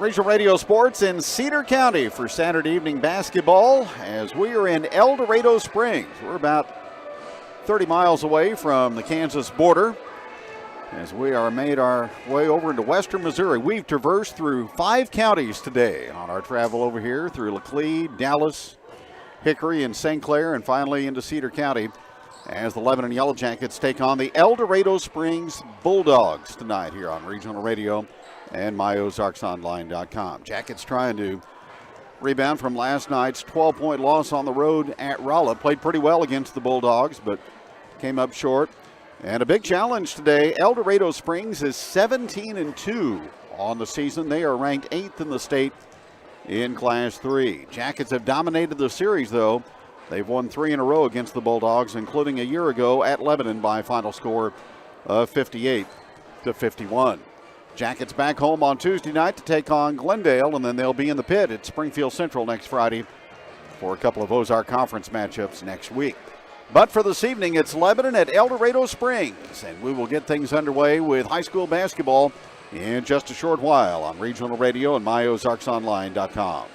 Regional Radio Sports in Cedar County for Saturday evening basketball as we are in El Dorado Springs. We're about 30 miles away from the Kansas border as we are made our way over into western Missouri. We've traversed through 5 counties today on our travel over here through Laclede, Dallas, Hickory, and St. Clair, and finally into Cedar County as the Lebanon Yellow Jackets take on the El Dorado Springs Bulldogs tonight here on Regional Radio and myozarksonline.com. Jackets trying to rebound from last night's 12-point loss on the road at Rolla. Played pretty well against the Bulldogs, but came up short. And a big challenge today. El Dorado Springs is 17-2 on the season. They are ranked 8th in the state in Class 3. Jackets have dominated the series, though. They've won 3 in a row against the Bulldogs, including a year ago at Lebanon by a final score of 58-51. Jackets back home on Tuesday night to take on Glendale, and then they'll be in the pit at Springfield Central next Friday for a couple of Ozark Conference matchups next week. But for this evening, it's Lebanon at El Dorado Springs, and we will get things underway with high school basketball in just a short while on Regional Radio and myozarksonline.com.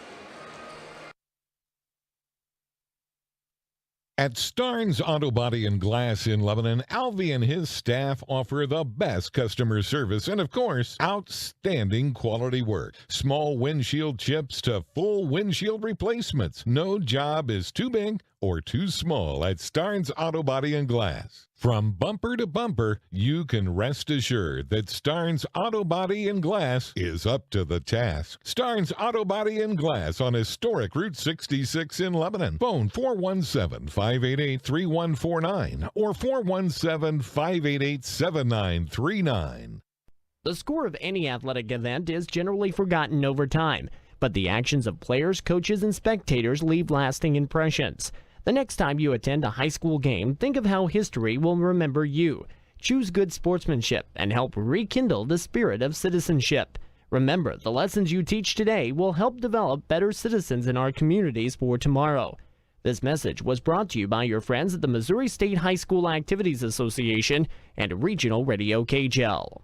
At Starnes Auto Body and Glass in Lebanon, Alvy and his staff offer the best customer service and, of course, outstanding quality work. Small windshield chips to full windshield replacements. No job is too big or too small at Starnes Auto Body and Glass. From bumper to bumper, you can rest assured that Starnes Auto Body and Glass is up to the task. Starnes Auto Body and Glass on historic Route 66 in Lebanon. Phone 417-588-3149 or 417-588-7939. The score of any athletic event is generally forgotten over time, but the actions of players, coaches, and spectators leave lasting impressions. The next time you attend a high school game, think of how history will remember you. Choose good sportsmanship and help rekindle the spirit of citizenship. Remember, the lessons you teach today will help develop better citizens in our communities for tomorrow. This message was brought to you by your friends at the Missouri State High School Activities Association and Regional Radio KGL.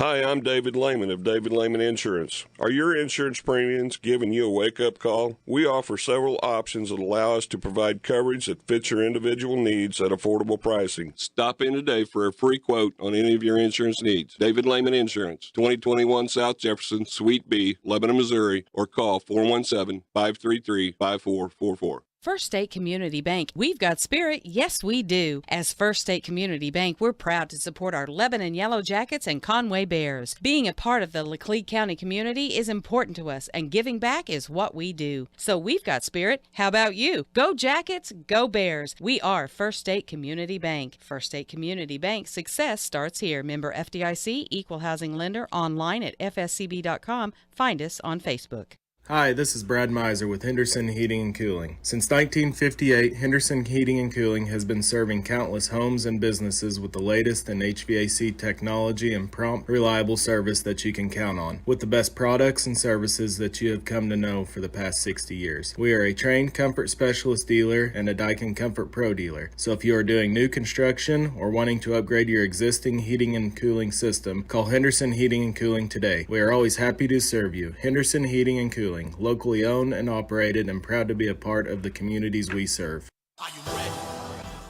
Hi, I'm David Lehman of David Lehman Insurance. Are your insurance premiums giving you a wake-up call? We offer several options that allow us to provide coverage that fits your individual needs at affordable pricing. Stop in today for a free quote on any of your insurance needs. David Lehman Insurance, 2021 South Jefferson, Suite B, Lebanon, Missouri, or call 417-533-5444. First State Community Bank. We've got spirit. Yes, we do. As First State Community Bank, we're proud to support our Lebanon Yellow Jackets and Conway Bears. Being a part of the Laclede County community is important to us, and giving back is what we do. So we've got spirit. How about you? Go Jackets, go Bears. We are First State Community Bank. First State Community Bank. Success starts here. Member FDIC, Equal Housing Lender, online at fscb.com. Find us on Facebook. Hi, this is Brad Miser with Henderson Heating and Cooling. Since 1958, Henderson Heating and Cooling has been serving countless homes and businesses with the latest in HVAC technology and prompt, reliable service that you can count on, with the best products and services that you have come to know for the past 60 years. We are a trained comfort specialist dealer and a Daikin Comfort Pro dealer. So if you are doing new construction or wanting to upgrade your existing heating and cooling system, call Henderson Heating and Cooling today. We are always happy to serve you. Henderson Heating and Cooling. Locally owned and operated, and proud to be a part of the communities we serve. Are you ready?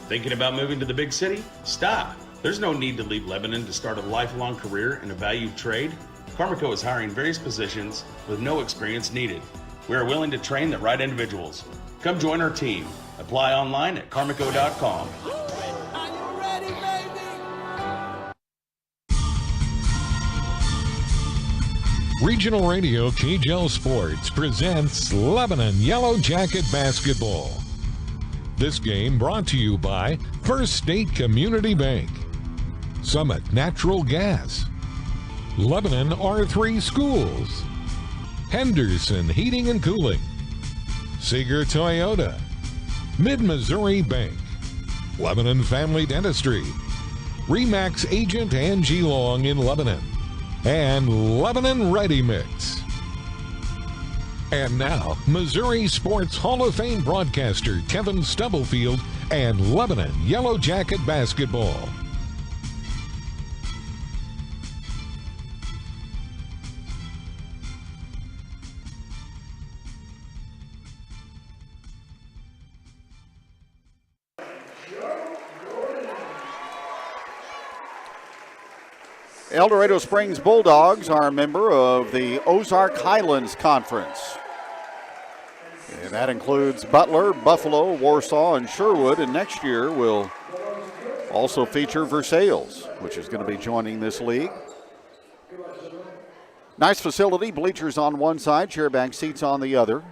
Thinking about moving to the big city? Stop. There's no need to leave Lebanon to start a lifelong career in a valued trade. Carmico is hiring various positions with no experience needed. We are willing to train the right individuals. Come join our team. Apply online at carmico.com. Regional Radio KGL Sports presents Lebanon Yellow Jacket Basketball. This game brought to you by First State Community Bank, Summit Natural Gas, Lebanon R3 Schools, Henderson Heating and Cooling, Seeger Toyota, Mid-Missouri Bank, Lebanon Family Dentistry, Remax Agent Angie Long in Lebanon, and Lebanon Ready Mix. And now, Missouri Sports Hall of Fame broadcaster Kevin Stubblefield and Lebanon Yellow Jacket Basketball. El Dorado Springs Bulldogs are a member of the Ozark Highlands Conference. And that includes Butler, Buffalo, Warsaw, and Sherwood. And next year will also feature Versailles, which is going to be joining this league. Nice facility, bleachers on one side, chairback seats on the other.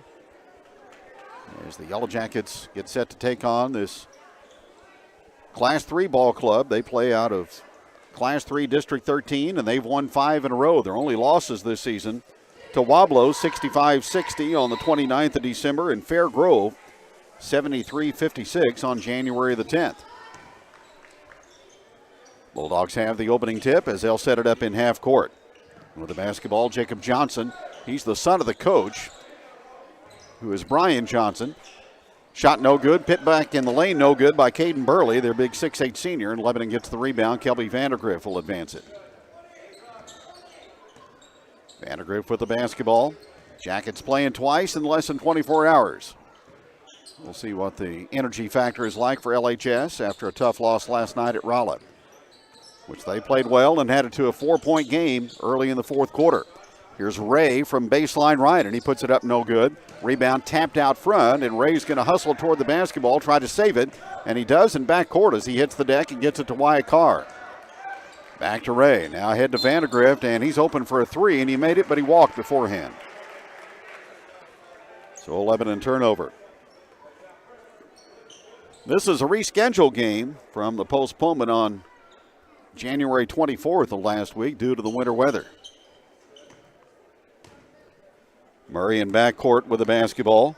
As the Yellow Jackets get set to take on this Class 3 ball club. They play out of Class 3 District 13, and they've won 5 in a row. Their only losses this season to Wablo, 65-60 on the 29th of December, and Fair Grove, 73-56 on January the 10th. Bulldogs have the opening tip as they'll set it up in half court. With the basketball, Jacob Johnson. He's the son of the coach, who is Brian Johnson. Shot no good. Pit back in the lane, no good by Caden Burley, their big 6'8 senior. And Lebanon gets the rebound. Kelby Vandergriff will advance it. Vandergriff with the basketball. Jackets playing twice in less than 24 hours. We'll see what the energy factor is like for LHS after a tough loss last night at Rolla, which they played well and had it to a 4-point game early in the fourth quarter. Here's Ray from baseline right, and he puts it up no good. Rebound tapped out front, and Ray's going to hustle toward the basketball, try to save it, and he does in backcourt as he hits the deck and gets it to Wyatt Carr. Back to Ray. Now ahead to Vandergrift, and he's open for a three, and he made it, but he walked beforehand. So 11 turnover. This is a rescheduled game from the postponement on January 24th of last week due to the winter weather. Murray in backcourt with the basketball.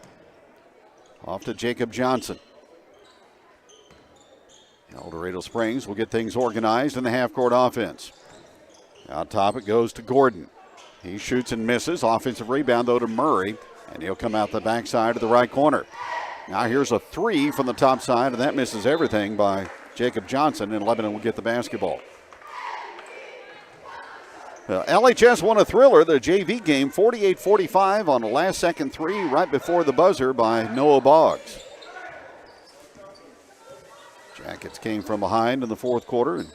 Off to Jacob Johnson. El Dorado Springs will get things organized in the half-court offense. Out top it goes to Gordon. He shoots and misses. Offensive rebound, though, to Murray, and he'll come out the backside to the right corner. Now here's a three from the top side, and that misses everything by Jacob Johnson, and Lebanon will get the basketball. LHS won a thriller, the JV game, 48-45 on a last-second three right before the buzzer by Noah Boggs. Jackets came from behind in the fourth quarter and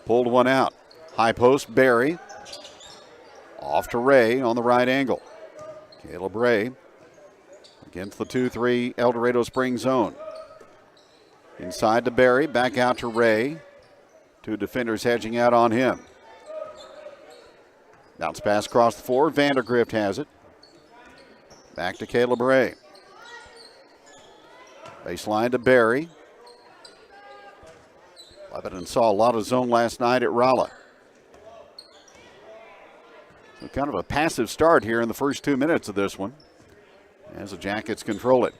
pulled one out. High post, Barry. Off to Ray on the right angle. Caleb Ray against the 2-3 El Dorado Springs zone. Inside to Barry, back out to Ray. Two defenders hedging out on him. Bounce pass across the floor. Vandergrift has it. Back to Caleb Ray. Baseline to Barry. Lebanon saw a lot of zone last night at Rolla. So kind of a passive start here in the first 2 minutes of this one as the Jackets control it.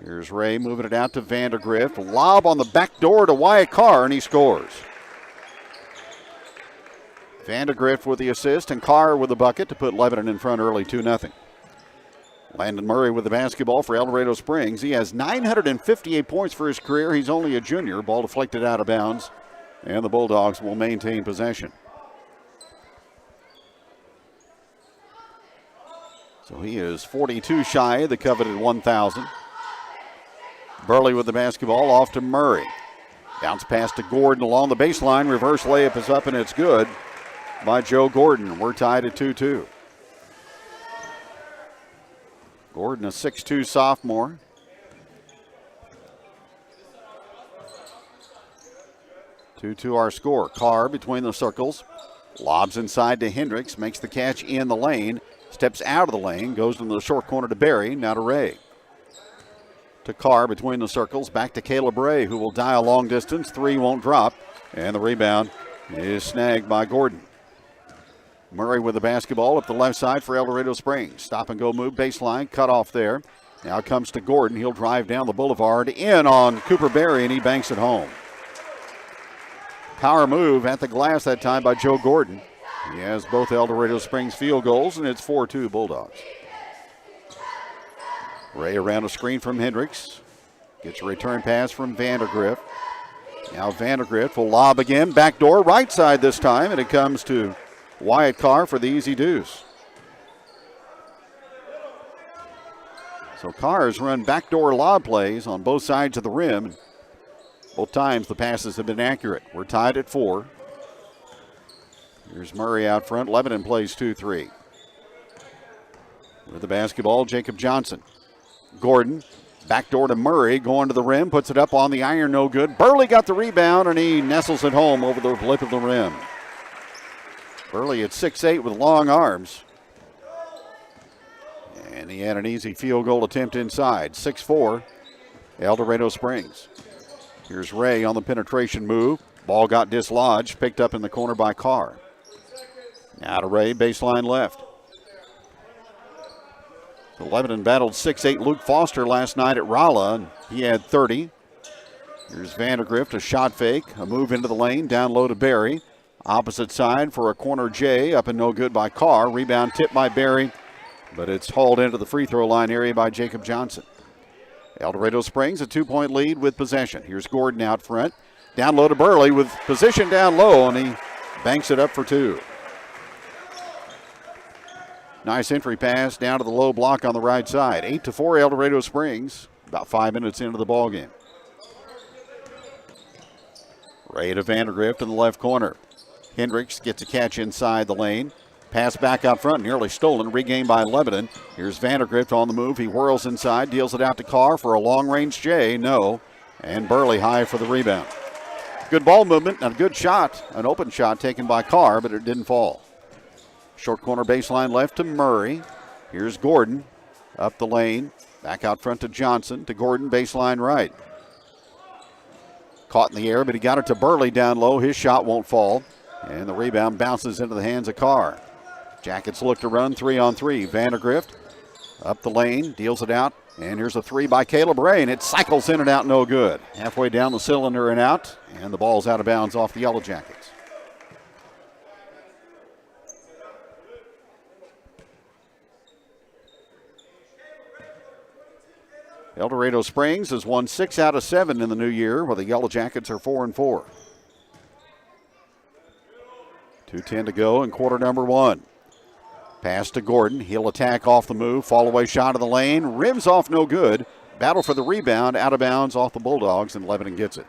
Here's Ray moving it out to Vandergrift. Lob on the back door to Wyatt Carr, and he scores. Vandergrift with the assist and Carr with the bucket to put Lebanon in front early 2-0. Landon Murray with the basketball for El Dorado Springs. He has 958 points for his career. He's only a junior. Ball deflected out of bounds, and the Bulldogs will maintain possession. So he is 42 shy of the coveted 1,000. Burley with the basketball off to Murray. Bounce pass to Gordon along the baseline. Reverse layup is up, and it's good by Joe Gordon. We're tied at 2-2. Gordon, a 6'2 sophomore. Our score. Carr between the circles. Lobs inside to Hendricks. Makes the catch in the lane. Steps out of the lane. Goes into the short corner to Barry. Now to Ray. To Carr between the circles. Back to Caleb Ray, who will dial long distance. Three won't drop. And the rebound is snagged by Gordon. Murray with the basketball up the left side for El Dorado Springs. Stop and go move. Baseline. Cut off there. Now it comes to Gordon. He'll drive down the boulevard. In on Cooper Berry, and he banks it home. Power move at the glass that time by Joe Gordon. He has both El Dorado Springs field goals, and it's 4-2 Bulldogs. Ray around a screen from Hendricks. Gets a return pass from Vandergrift. Now Vandergrift will lob again. Backdoor right side this time, and it comes to Wyatt Carr for the easy deuce. So Carr has run backdoor lob plays on both sides of the rim. Both times the passes have been accurate. We're tied at 4. Here's Murray out front. Lebanon plays 2-3. With the basketball, Jacob Johnson. Gordon, backdoor to Murray, going to the rim, puts it up on the iron, no good. Burley got the rebound, and he nestles it home over the lip of the rim. Burley at 6'8" with long arms. And he had an easy field goal attempt inside. 6-4, El Dorado Springs. Here's Ray on the penetration move. Ball got dislodged, picked up in the corner by Carr. Now to Ray, baseline left. The Lebanon battled 6'8" Luke Foster last night at Rolla, and he had 30. Here's Vandergrift, a shot fake, a move into the lane, down low to Barry. Opposite side for a corner J, up and no good by Carr. Rebound tipped by Barry, but it's hauled into the free throw line area by Jacob Johnson. El Dorado Springs a 2-point lead with possession. Here's Gordon out front. Down low to Burley with position down low, and he banks it up for two. Nice entry pass down to the low block on the right side. 8-4 El Dorado Springs. About 5 minutes into the ball game. Ray to Vandergrift in the left corner. Hendricks gets a catch inside the lane. Pass back out front, nearly stolen, regained by Lebanon. Here's Vandergrift on the move. He whirls inside, deals it out to Carr for a long-range J. No. And Burley high for the rebound. Good ball movement and a good shot. An open shot taken by Carr, but it didn't fall. Short corner baseline left to Murray. Here's Gordon up the lane. Back out front to Johnson, to Gordon, baseline right. Caught in the air, but he got it to Burley down low. His shot won't fall. And the rebound bounces into the hands of Carr. Jackets look to run 3-on-3. Vandergrift up the lane, deals it out. And here's a three by Caleb Ray, and it cycles in and out, no good. Halfway down the cylinder and out, and the ball's out of bounds off the Yellow Jackets. El Dorado Springs has won 6 out of 7 in the new year, while the Yellow Jackets are 4-4. 2:10 to go in quarter number 1. Pass to Gordon. He'll attack off the move. Fall away shot of the lane. Rims off, no good. Battle for the rebound. Out of bounds off the Bulldogs, and Lebanon gets it.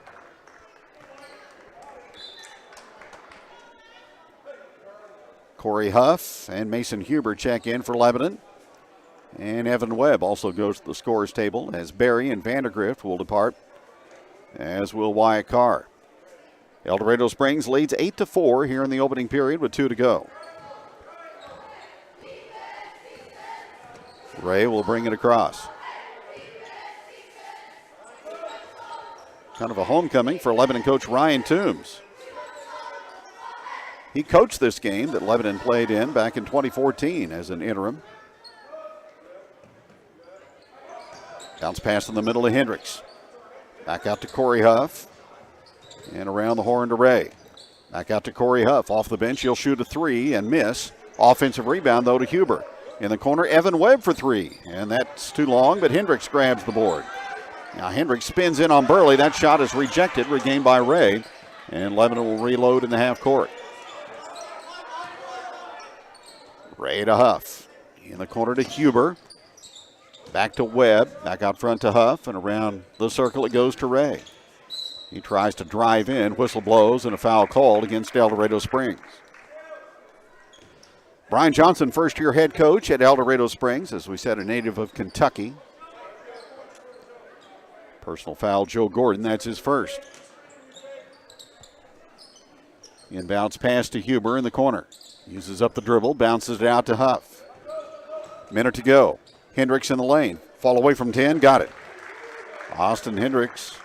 Corey Huff and Mason Huber check in for Lebanon. And Evan Webb also goes to the scorer's table as Barry and Vandergrift will depart, as will Wyatt Carr. El Dorado Springs leads 8-4 here in the opening period with 2 to go. Ray will bring it across. Kind of a homecoming for Lebanon coach Ryan Toombs. He coached this game that Lebanon played in back in 2014 as an interim. Bounce pass in the middle to Hendricks. Back out to Corey Huff. And around the horn to Ray. Back out to Corey Huff. Off the bench, he'll shoot a three and miss. Offensive rebound, though, to Huber. In the corner, Evan Webb for three. And that's too long, but Hendricks grabs the board. Now Hendricks spins in on Burley. That shot is rejected, regained by Ray. And Lebanon will reload in the half court. Ray to Huff. In the corner to Huber. Back to Webb. Back out front to Huff. And around the circle it goes to Ray. He tries to drive in. Whistle blows and a foul called against El Dorado Springs. Brian Johnson, first-year head coach at El Dorado Springs, as we said, a native of Kentucky. Personal foul, Joe Gordon, that's his first. Inbounds pass to Huber in the corner. Uses up the dribble, bounces it out to Huff. Minute to go. Hendricks in the lane. Fall away from 10, got it. Austin Hendricks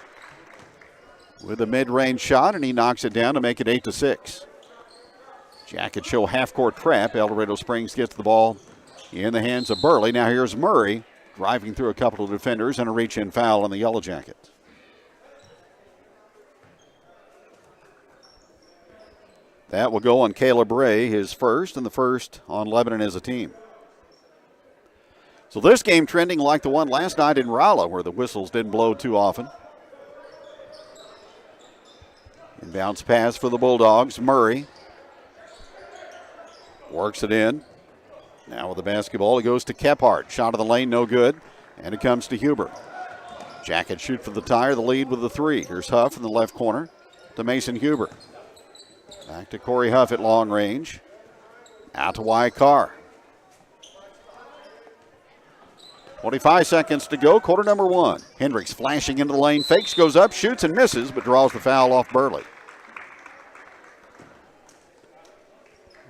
with a mid-range shot, and he knocks it down to make it 8-6. Jackets show half-court trap. El Dorado Springs gets the ball in the hands of Burley. Now here's Murray driving through a couple of defenders and a reach-in foul on the Yellow Jackets. That will go on Caleb Ray, his first, and the first on Lebanon as a team. So this game trending like the one last night in Rolla, where the whistles didn't blow too often. Inbounds pass for the Bulldogs. Murray works it in. Now with the basketball, it goes to Kephart. Shot of the lane, no good. And it comes to Huber. Jackets shoot for the tire, the lead with the three. Here's Huff in the left corner to Mason Huber. Back to Corey Huff at long range. Out to Wyatt Carr. 25 seconds to go, quarter number one. Hendricks flashing into the lane, fakes, goes up, shoots and misses, but draws the foul off Burley.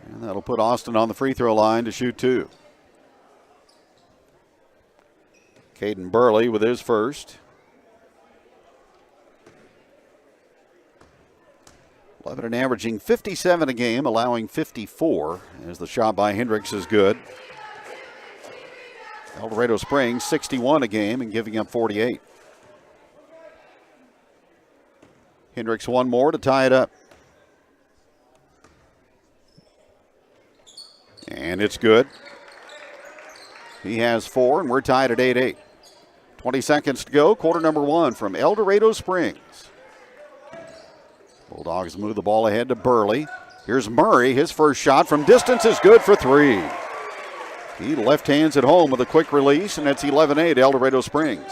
And that'll put Austin on the free throw line to shoot two. Caden Burley with his first. Lebanon averaging 57 a game, allowing 54, as the shot by Hendricks is good. El Dorado Springs 61 a game and giving up 48. Hendricks one more to tie it up. And it's good. He has four, and we're tied at 8-8. 20 seconds to go, quarter number one from El Dorado Springs. Bulldogs move the ball ahead to Burley. Here's Murray. His first shot from distance is good for three. He left hands at home with a quick release, and it's 11-8 El Dorado Springs.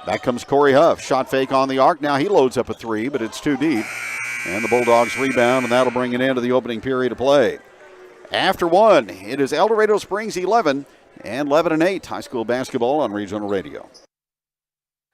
Back comes Corey Huff. Shot fake on the arc. Now he loads up a three, but it's too deep. And the Bulldogs rebound, and that'll bring an end to the opening period of play. After one, it is El Dorado Springs 11 and Lebanon 8. High school basketball on Regional Radio.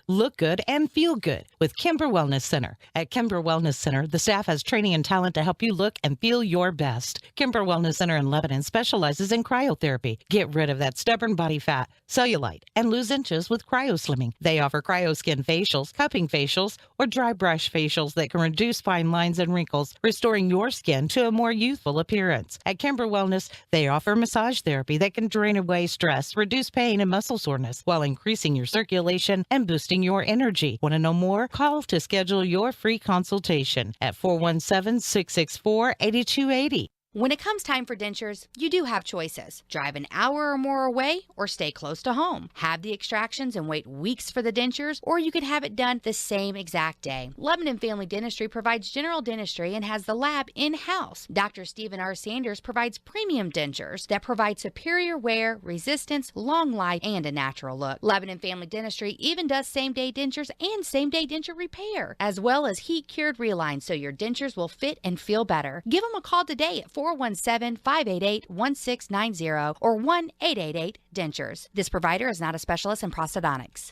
Look good and feel good with Kimber Wellness Center. At Kimber Wellness Center, the staff has training and talent to help you look and feel your best. Kimber Wellness Center in Lebanon specializes in cryotherapy. Get rid of that stubborn body fat, cellulite, and lose inches with cryoslimming. They offer cryoskin facials, cupping facials, or dry brush facials that can reduce fine lines and wrinkles, restoring your skin to a more youthful appearance. At Kimber Wellness, they offer massage therapy that can drain away stress, reduce pain and muscle soreness, while increasing your circulation and boosting your energy. Want to know more? Call to schedule your free consultation at 417-664-8280. When it comes time for dentures, you do have choices. Drive an hour or more away or stay close to home. Have the extractions and wait weeks for the dentures, or you could have it done the same exact day. Lebanon Family Dentistry provides general dentistry and has the lab in-house. Dr. Stephen R. Sanders provides premium dentures that provide superior wear, resistance, long life, and a natural look. Lebanon Family Dentistry even does same-day dentures and same-day denture repair, as well as heat-cured relines so your dentures will fit and feel better. Give them a call today at 417-588-1690 or 1-888-DENTURES. This provider is not a specialist in prosthodontics.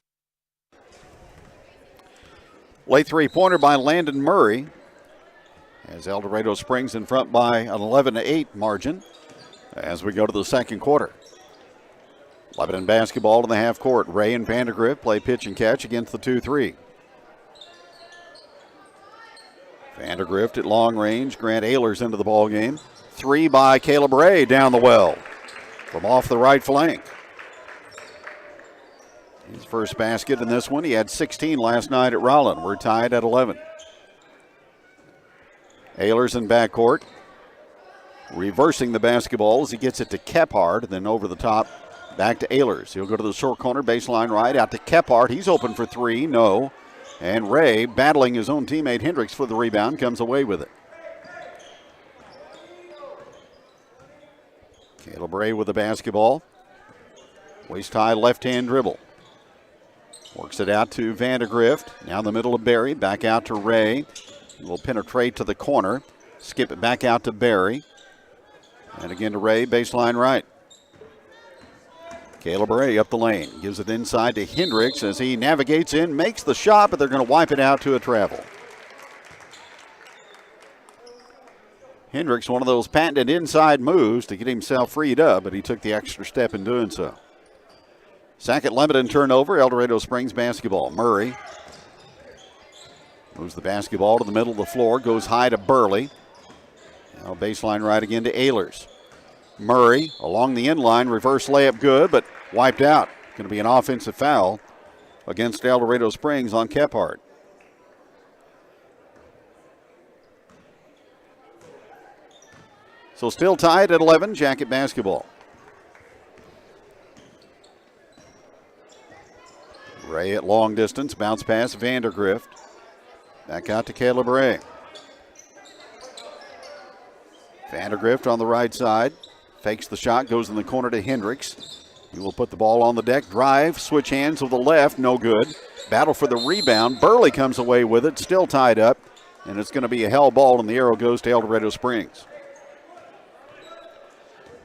Late three-pointer by Landon Murray, as El Dorado Springs in front by an 11-8 margin as we go to the second quarter. Lebanon basketball in the half court. Ray and Vandergrift play pitch and catch against the 2-3. Vandergrift at long range. Grant Ehlers into the ball game. Three by Caleb Ray down the well from off the right flank. His first basket in this one. He had 16 last night at Rowland. We're tied at 11. Ehlers in backcourt. Reversing the basketball as he gets it to Kephart, and then over the top back to Ehlers. He'll go to the short corner, baseline right, out to Kephart. He's open for three, no. And Ray, battling his own teammate Hendricks for the rebound, comes away with it. Caleb Ray with the basketball. Waist-high left-hand dribble. Works it out to Vandergrift. Now in the middle of Barry. Back out to Ray. Will penetrate to the corner. Skip it back out to Barry. And again to Ray, baseline right. Caleb Ray up the lane. Gives it inside to Hendricks as he navigates in, makes the shot, but they're going to wipe it out to a travel. Hendricks, one of those patented inside moves to get himself freed up, but he took the extra step in doing so. Second Lebanon turnover, El Dorado Springs basketball. Murray moves the basketball to the middle of the floor, goes high to Burley. Now baseline right again to Ehlers. Murray along the end line, reverse layup good, but wiped out. Going to be an offensive foul against El Dorado Springs on Kephart. So still tied at 11, Jacket basketball. Ray at long distance, bounce pass, Vandergrift. Back out to Caleb Ray. Vandergrift on the right side. Fakes the shot, goes in the corner to Hendricks. He will put the ball on the deck, drive, switch hands with the left, no good. Battle for the rebound. Burley comes away with it, still tied up. and it's going to be a held ball, and the arrow goes to El Dorado Springs.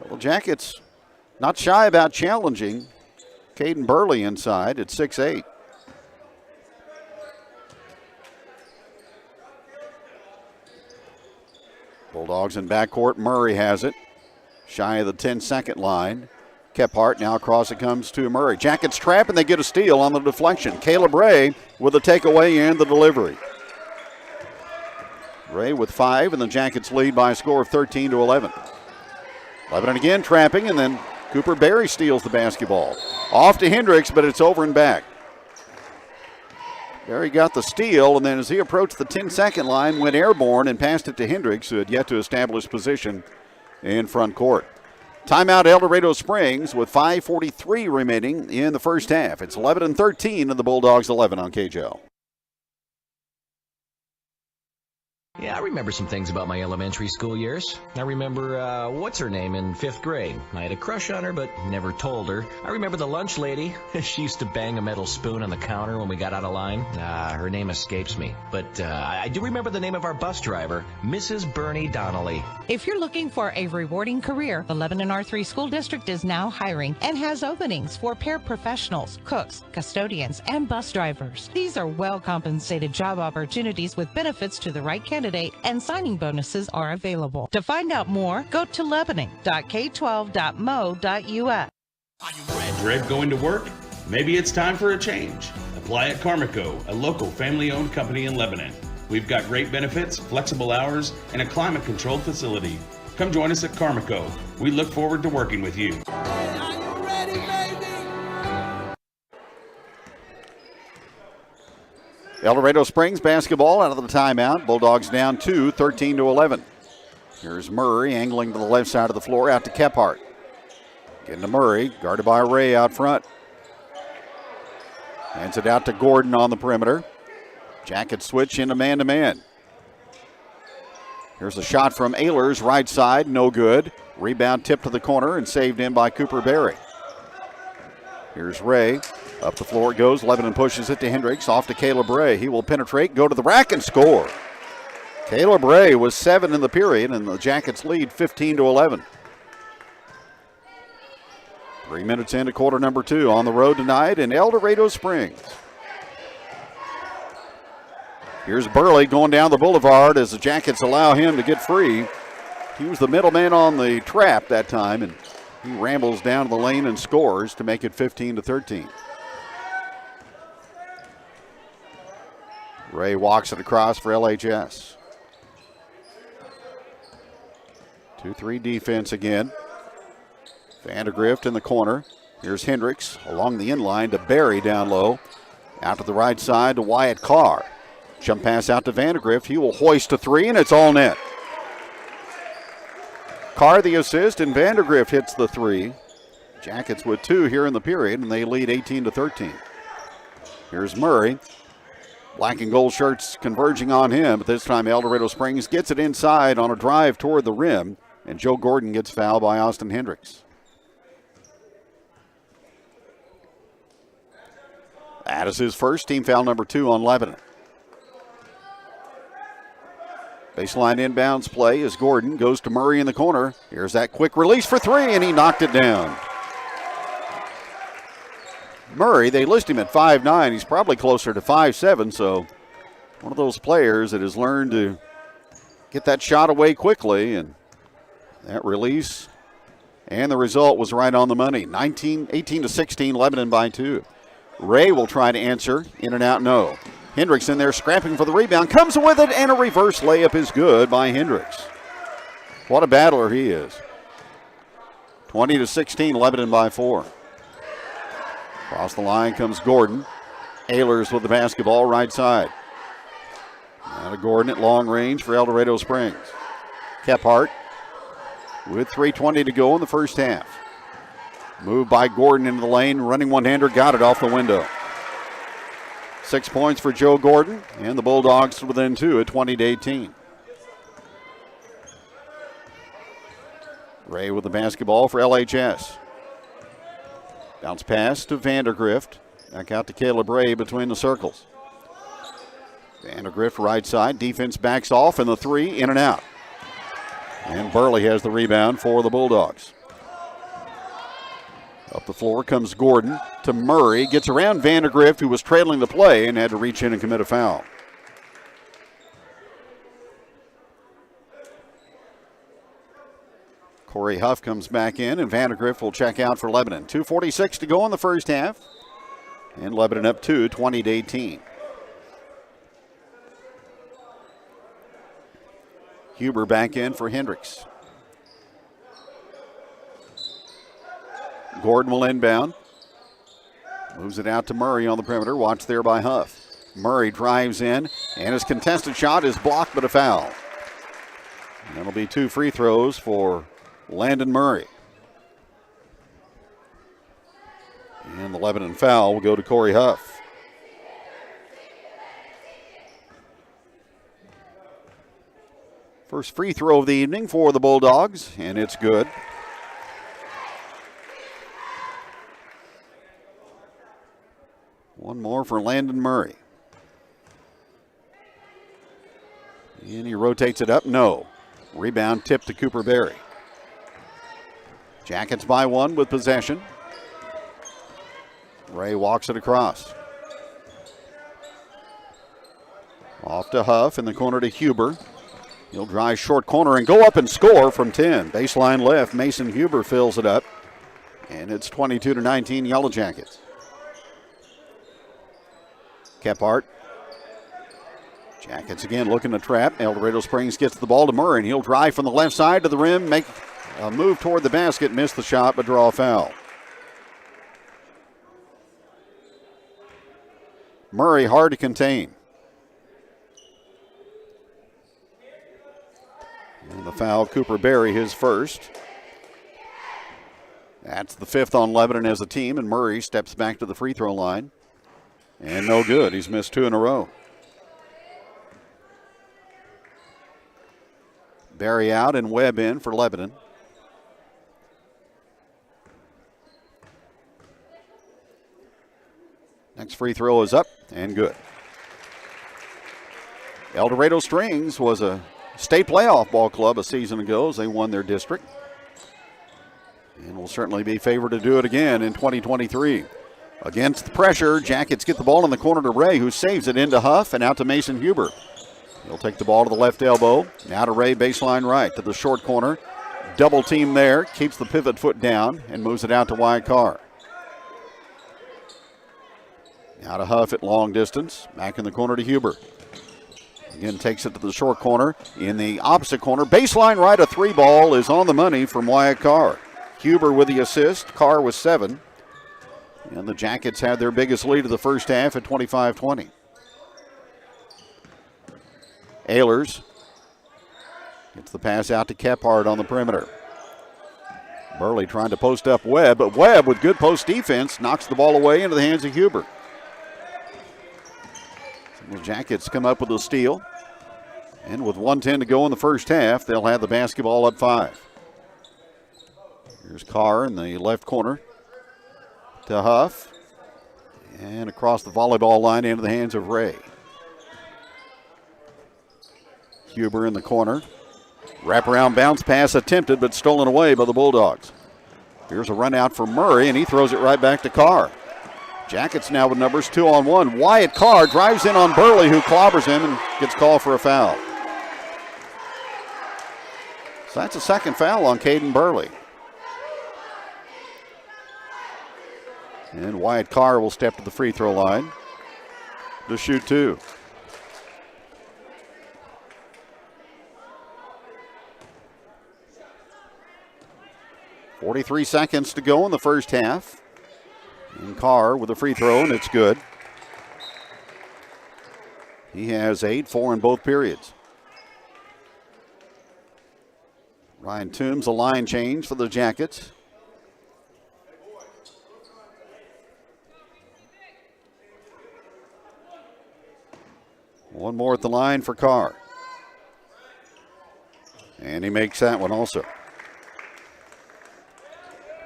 Well, Jackets not shy about challenging. Caden Burley inside at 6'8". Bulldogs in backcourt. Murray has it. Shy of the 10-second line. Kephart now across it comes to Murray. Jackets trap and they get a steal on the deflection. Caleb Ray with a takeaway and the delivery. Ray with 5, and the Jackets lead by a score of 13-11. Lebanon again trapping, and then Cooper Berry steals the basketball. Off to Hendricks, but it's over and back. Berry got the steal, and then as he approached the 10-second line, went airborne and passed it to Hendricks, who had yet to establish position in front court. Timeout El Dorado Springs with 5:43 remaining in the first half. It's 11-13 and the Bulldogs 11 on KJL. Yeah, I remember some things about my elementary school years. I remember, what's her name in 5th grade. I had a crush on her, but never told her. I remember the lunch lady. She used to bang a metal spoon on the counter when we got out of line. Her name escapes me. But I do remember the name of our bus driver, Mrs. Bernie Donnelly. If you're looking for a rewarding career, the Lebanon R3 School District is now hiring and has openings for paraprofessionals, cooks, custodians, and bus drivers. These are well-compensated job opportunities with benefits to the right candidate, and signing bonuses are available. To find out more, go to lebanon.k12.mo.us. Dread going to work? Maybe it's time for a change. Apply at Carmico, a local family-owned company in Lebanon. We've got great benefits, flexible hours, and a climate-controlled facility. Come join us at Carmico. We look forward to working with you. El Dorado Springs basketball out of the timeout. Bulldogs down 2, 13-11. Here's Murray angling to the left side of the floor out to Kephart. Getting to Murray, guarded by Ray out front. Hands it out to Gordon on the perimeter. Jackets switch into man-to-man. Here's a shot from Ehlers, right side, no good. Rebound tipped to the corner and saved in by Cooper Berry. Here's Ray. Up the floor it goes. Lebanon pushes it to Hendricks. Off to Caleb Ray. He will penetrate, go to the rack, and score. Caleb Ray was 7 in the period, and the Jackets lead 15-11. 3 minutes into quarter number 2 on the road tonight in El Dorado Springs. Here's Burley going down the boulevard as the Jackets allow him to get free. He was the middleman on the trap that time, and he rambles down the lane and scores to make it 15-13. Ray walks it across for LHS. 2-3 defense again. Vandergrift in the corner. Here's Hendricks along the inline to Berry down low. Out to the right side to Wyatt Carr. Jump pass out to Vandergrift. He will hoist a 3, and it's all net. Carr the assist, and Vandergrift hits the 3. Jackets with 2 here in the period, and they lead 18-13. Here's Murray. Black and gold shirts converging on him, but this time El Dorado Springs gets it inside on a drive toward the rim, and Joe Gordon gets fouled by Austin Hendricks. That is his first, team foul number 2 on Lebanon. Baseline inbounds play as Gordon goes to Murray in the corner. Here's that quick release for 3, and he knocked it down. Murray, they list him at 5'9". He's probably closer to 5'7", so one of those players that has learned to get that shot away quickly, and that release and the result was right on the money. 18-16, Lebanon by 2. Ray will try to answer. In and out, no. Hendricks in there scrapping for the rebound. Comes with it, and a reverse layup is good by Hendricks. What a battler he is. 20-16, Lebanon by 4. Across the line comes Gordon. Ehlers with the basketball right side. Now to Gordon at long range for El Dorado Springs. Kephart with 3:20 to go in the first half. Moved by Gordon into the lane, running one-hander, got it off the window. 6 points for Joe Gordon, and the Bulldogs within 2 at 20-18. Ray with the basketball for LHS. Bounce pass to Vandergrift. Back out to Caleb Ray between the circles. Vandergrift right side. Defense backs off, and the three in and out. And Burley has the rebound for the Bulldogs. Up the floor comes Gordon to Murray. Gets around Vandergrift, who was trailing the play and had to reach in and commit a foul. Corey Huff comes back in, and Vandergrift will check out for Lebanon. 2:46 to go in the first half. And Lebanon up 2, 20-18. Huber back in for Hendricks. Gordon will inbound. Moves it out to Murray on the perimeter. Watched there by Huff. Murray drives in, and his contested shot is blocked, but a foul. And that'll be 2 free throws for Landon Murray. And the Lebanon foul will go to Corey Huff. First free throw of the evening for the Bulldogs, and it's good. One more for Landon Murray. And he rotates it up. No. Rebound tip to Cooper Berry. Jackets by 1 with possession. Ray walks it across. Off to Huff in the corner to Huber. He'll drive short corner and go up and score from 10. Baseline left. Mason Huber fills it up. And it's 22-19 Yellow Jackets. Kephart. Jackets again looking to trap. El Dorado Springs gets the ball to Murray, and he'll drive from the left side to the rim, make a move toward the basket, miss the shot, but draw a foul. Murray hard to contain. And the foul, Cooper Berry, his first. That's the 5th on Lebanon as a team, and Murray steps back to the free throw line. And no good. He's missed 2 in a row. Berry out and Webb in for Lebanon. Next free throw is up and good. El Dorado Springs was a state playoff ball club a season ago as they won their district. And will certainly be favored to do it again in 2023. Against the pressure, Jackets get the ball in the corner to Ray, who saves it into Huff and out to Mason Huber. He'll take the ball to the left elbow. Now to Ray, baseline right to the short corner. Double team there, keeps the pivot foot down and moves it out to Wyatt Carr. Now to Huff at long distance. Back in the corner to Huber. Again, takes it to the short corner. In the opposite corner, baseline right, a 3 ball is on the money from Wyatt Carr. Huber with the assist, Carr with 7. And the Jackets had their biggest lead of the first half at 25-20. Ehlers gets the pass out to Kephart on the perimeter. Burley trying to post up Webb, but Webb with good post defense knocks the ball away into the hands of Huber. So the Jackets come up with a steal. And with 1:10 to go in the first half, they'll have the basketball up 5. Here's Carr in the left corner to Huff. And across the volleyball line into the hands of Ray. Huber in the corner. Wraparound bounce pass attempted, but stolen away by the Bulldogs. Here's a run out for Murray, and he throws it right back to Carr. Jackets now with numbers 2-on-1. Wyatt Carr drives in on Burley, who clobbers him and gets called for a foul. So that's a second foul on Caden Burley. And Wyatt Carr will step to the free throw line to shoot 2. .43 seconds to go in the first half. And Carr with a free throw, and it's good. He has 8, 4 in both periods. Ryan Toombs, a line change for the Jackets. One more at the line for Carr. And he makes that one also.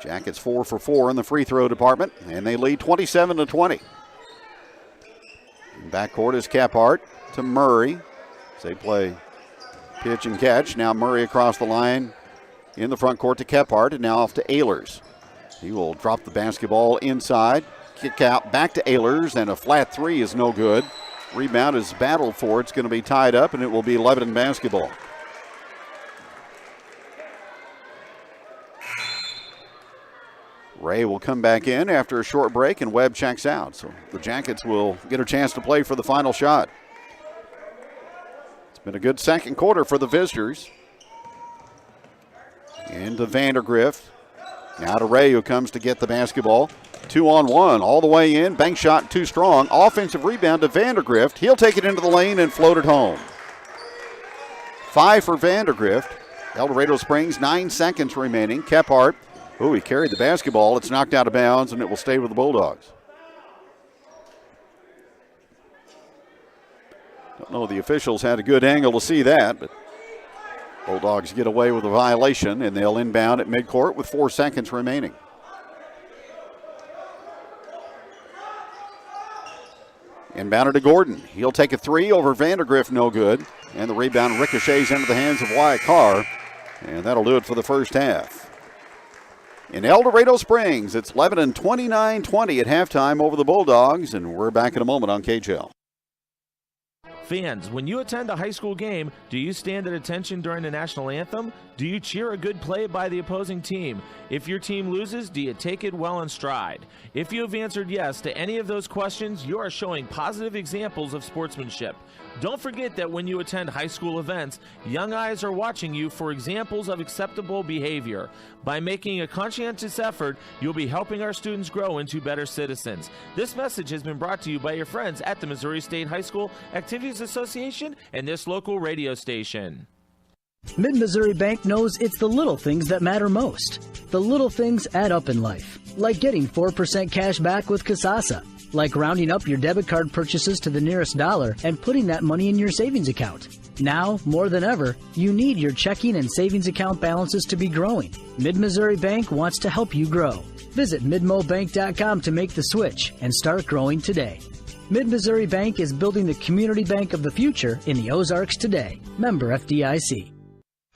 Jackets 4 for 4 in the free throw department, and they lead 27-20. Backcourt is Kephart to Murray. They play pitch and catch. Now Murray across the line in the front court to Kephart, and now off to Ehlers. He will drop the basketball inside, kick out back to Ehlers, and a flat three is no good. Rebound is battled for. It's going to be tied up, and it will be Lebanon basketball. Ray will come back in after a short break, and Webb checks out. So the Jackets will get a chance to play for the final shot. It's been a good second quarter for the visitors. Into Vandergrift. Now to Ray, who comes to get the basketball. 2-on-1 all the way in. Bank shot too strong. Offensive rebound to Vandergrift. He'll take it into the lane and float it home. 5 for Vandergrift. El Dorado Springs, 9 seconds remaining. Kephart. Oh, he carried the basketball. It's knocked out of bounds, and it will stay with the Bulldogs. Don't know the officials had a good angle to see that, but Bulldogs get away with a violation, and they'll inbound at midcourt with 4 seconds remaining. Inbounded to Gordon. He'll take a three over Vandergrift, no good. And the rebound ricochets into the hands of Wyatt Carr, and that'll do it for the first half. In El Dorado Springs, it's Lebanon 29-20 at halftime over the Bulldogs, and we're back in a moment on KHL. Fans, when you attend a high school game, do you stand at attention during the national anthem? Do you cheer a good play by the opposing team? If your team loses, do you take it well in stride? If you have answered yes to any of those questions, you are showing positive examples of sportsmanship. Don't forget that when you attend high school events, young eyes are watching you for examples of acceptable behavior. By making a conscientious effort, you'll be helping our students grow into better citizens. This message has been brought to you by your friends at the Missouri State High School Activities Association and this local radio station. Mid-Missouri Bank knows it's the little things that matter most. The little things add up in life, like getting 4% cash back with Kasasa, like rounding up your debit card purchases to the nearest dollar and putting that money in your savings account. Now, more than ever, you need your checking and savings account balances to be growing. Mid-Missouri Bank wants to help you grow. Visit midmobank.com to make the switch and start growing today. Mid-Missouri Bank is building the community bank of the future in the Ozarks today. Member FDIC.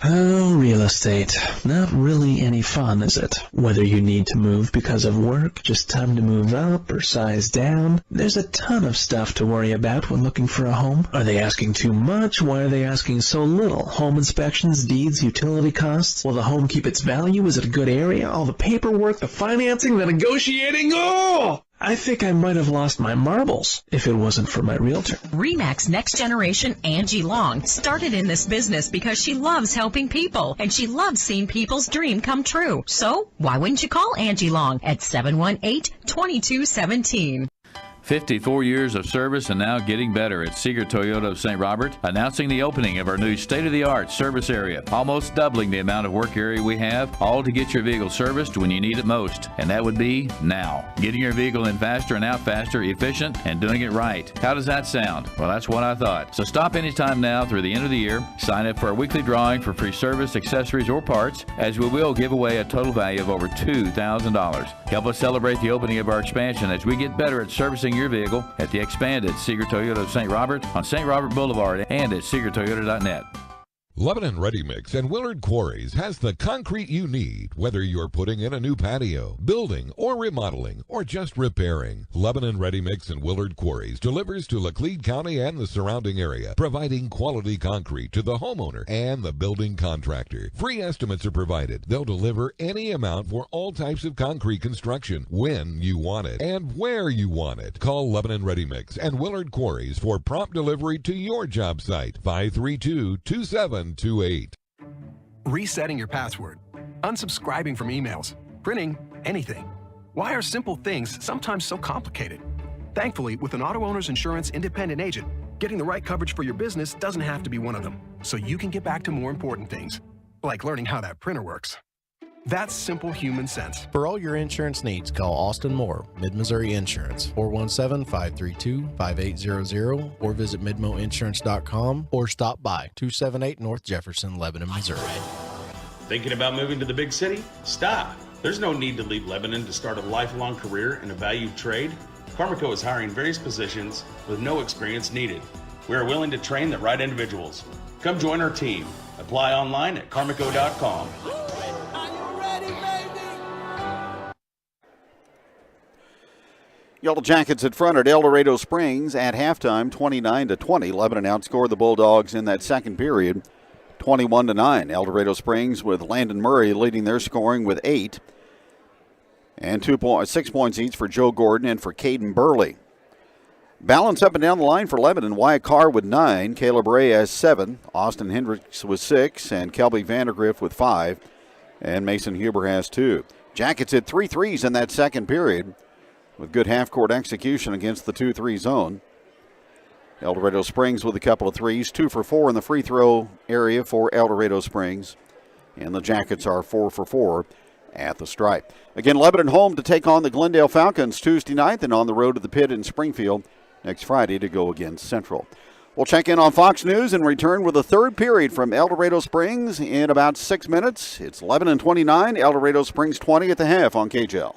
Oh, real estate. Not really any fun, is it? Whether you need to move because of work, just time to move up, or size down, there's a ton of stuff to worry about when looking for a home. Are they asking too much? Why are they asking so little? Home inspections, deeds, utility costs? Will the home keep its value? Is it a good area? All the paperwork, the financing, the negotiating? Oh! I think I might have lost my marbles if it wasn't for my realtor. RE/MAX Next Generation Angie Long started in this business because she loves helping people and she loves seeing people's dream come true. So why wouldn't you call Angie Long at 718-2217? 54 years of service and now getting better at Seeger Toyota of St. Robert, announcing the opening of our new state-of-the-art service area, almost doubling the amount of work area we have, all to get your vehicle serviced when you need it most, and that would be now. Getting your vehicle in faster and out faster, efficient, and doing it right. How does that sound? Well, that's what I thought. So stop anytime now through the end of the year, sign up for our weekly drawing for free service, accessories, or parts, as we will give away a total value of over $2,000. Help us celebrate the opening of our expansion as we get better at servicing your vehicle at the expanded Seeger Toyota of St. Robert on St. Robert Boulevard and at SeegerToyota.net. Lebanon Ready Mix and Willard Quarries has the concrete you need, whether you're putting in a new patio, building, or remodeling, or just repairing. Lebanon Ready Mix and Willard Quarries delivers to Laclede County and the surrounding area, providing quality concrete to the homeowner and the building contractor. Free estimates are provided. They'll deliver any amount for all types of concrete construction when you want it and where you want it. Call Lebanon Ready Mix and Willard Quarries for prompt delivery to your job site. 532-2728. Resetting your password, unsubscribing from emails, printing anything. Why are simple things sometimes so complicated? Thankfully, with an auto owner's insurance independent agent, getting the right coverage for your business doesn't have to be one of them, so you can get back to more important things, like learning how that printer works. That's simple human sense. For all your insurance needs, call Austin Moore, Mid-Missouri Insurance, 417-532-5800, or visit midmoinsurance.com, or stop by 278 North Jefferson, Lebanon, Missouri. Thinking about moving to the big city? Stop. There's no need to leave Lebanon to start a lifelong career in a valued trade. Carmico is hiring various positions with no experience needed. We are willing to train the right individuals. Come join our team. Apply online at carmico.com. Yellow Jackets in front at El Dorado Springs at halftime, 29-20. Lebanon outscored the Bulldogs in that second period, 21-9. El Dorado Springs with Landon Murray leading their scoring with 8. And 6 points each for Joe Gordon and for Caden Burley. Balance up and down the line for Lebanon. Wyatt Carr with 9, Caleb Ray has 7, Austin Hendricks with 6, and Kelby Vandergriff with 5, and Mason Huber has 2. Jackets hit 3 threes in that second period with good half-court execution against the 2-3 zone. El Dorado Springs with a couple of threes, 2 for 4 in the free throw area for El Dorado Springs, and the Jackets are 4 for 4 at the stripe. Again, Lebanon home to take on the Glendale Falcons Tuesday night, and on the road to the Pit in Springfield next Friday to go against Central. We'll check in on Fox News and return with the third period from El Dorado Springs in about 6 minutes. It's Lebanon 29, El Dorado Springs 20 at the half on KJL.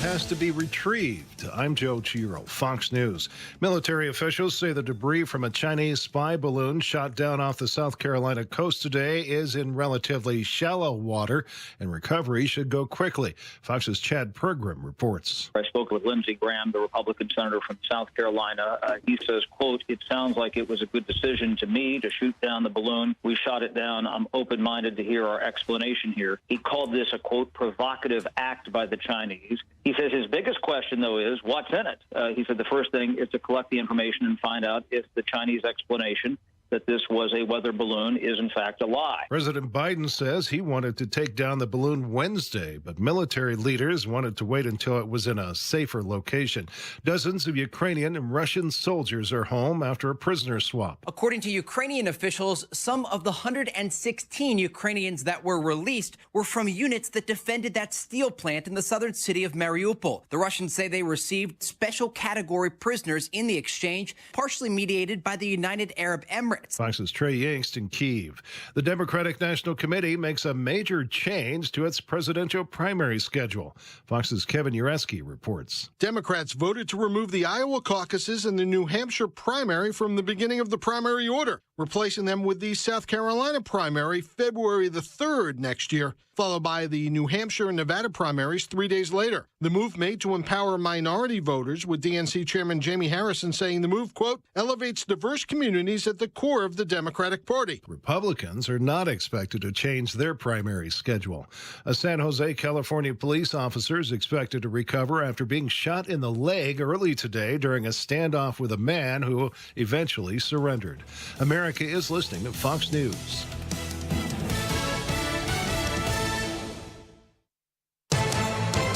Has to be retrieved. I'm Joe Chiro, Fox News. Military officials say the debris from a Chinese spy balloon shot down off the South Carolina coast today is in relatively shallow water, and recovery should go quickly. Fox's Chad Pergram reports. I spoke with Lindsey Graham, the Republican senator from South Carolina. He says, quote, "It sounds like it was a good decision to me to shoot down the balloon. We shot it down. I'm open-minded to hear our explanation here." He called this a, quote, "provocative act by the Chinese." He says his biggest question, though, is what's in it? He said the first thing is to collect the information and find out if the Chinese explanation that this was a weather balloon is in fact a lie. President Biden says he wanted to take down the balloon Wednesday, but military leaders wanted to wait until it was in a safer location. Dozens of Ukrainian and Russian soldiers are home after a prisoner swap. According to Ukrainian officials, some of the 116 Ukrainians that were released were from units that defended that steel plant in the southern city of Mariupol. The Russians say they received special category prisoners in the exchange, partially mediated by the United Arab Emirates. Fox's Trey Yingst in Kyiv. The Democratic National Committee makes a major change to its presidential primary schedule. Fox's Kevin Ureski reports. Democrats voted to remove the Iowa caucuses and the New Hampshire primary from the beginning of the primary order, replacing them with the South Carolina primary February the 3rd next year, followed by the New Hampshire and Nevada primaries 3 days later. The move made to empower minority voters, with DNC Chairman Jamie Harrison saying the move, quote, elevates diverse communities at the core of the Democratic Party. Republicans are not expected to change their primary schedule. A San Jose, California police officer is expected to recover after being shot in the leg early today during a standoff with a man who eventually surrendered. America is listening to Fox News.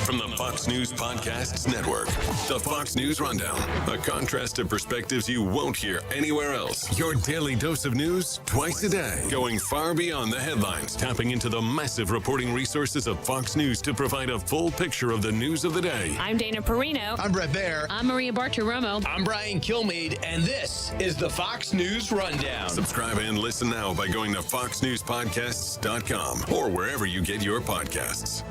From the Fox News Podcasts Network, the Fox News Rundown, a contrast of perspectives you won't hear anywhere else. Your daily dose of news twice a day, going far beyond the headlines, tapping into the massive reporting resources of Fox News to provide a full picture of the news of the day. I'm Dana Perino. I'm Brett Baer. I'm Maria Bartiromo. I'm Brian Kilmeade, and this is the Fox News Rundown. Subscribe and listen now by going to foxnewspodcasts.com or wherever you get your podcasts.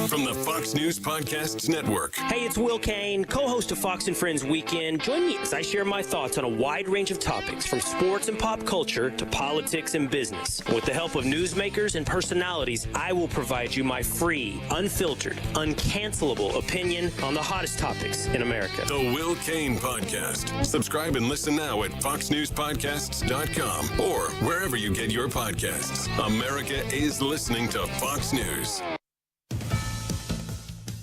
From the Fox News Podcasts Network. Hey, it's Will Kane, co-host of Fox and Friends Weekend. Join me as I share my thoughts on a wide range of topics, from sports and pop culture to politics and business. With the help of newsmakers and personalities, I will provide you my free, unfiltered, uncancelable opinion on the hottest topics in America. The Will Kane Podcast. Subscribe and listen now at foxnewspodcasts.com or wherever you get your podcasts. America is listening to Fox News.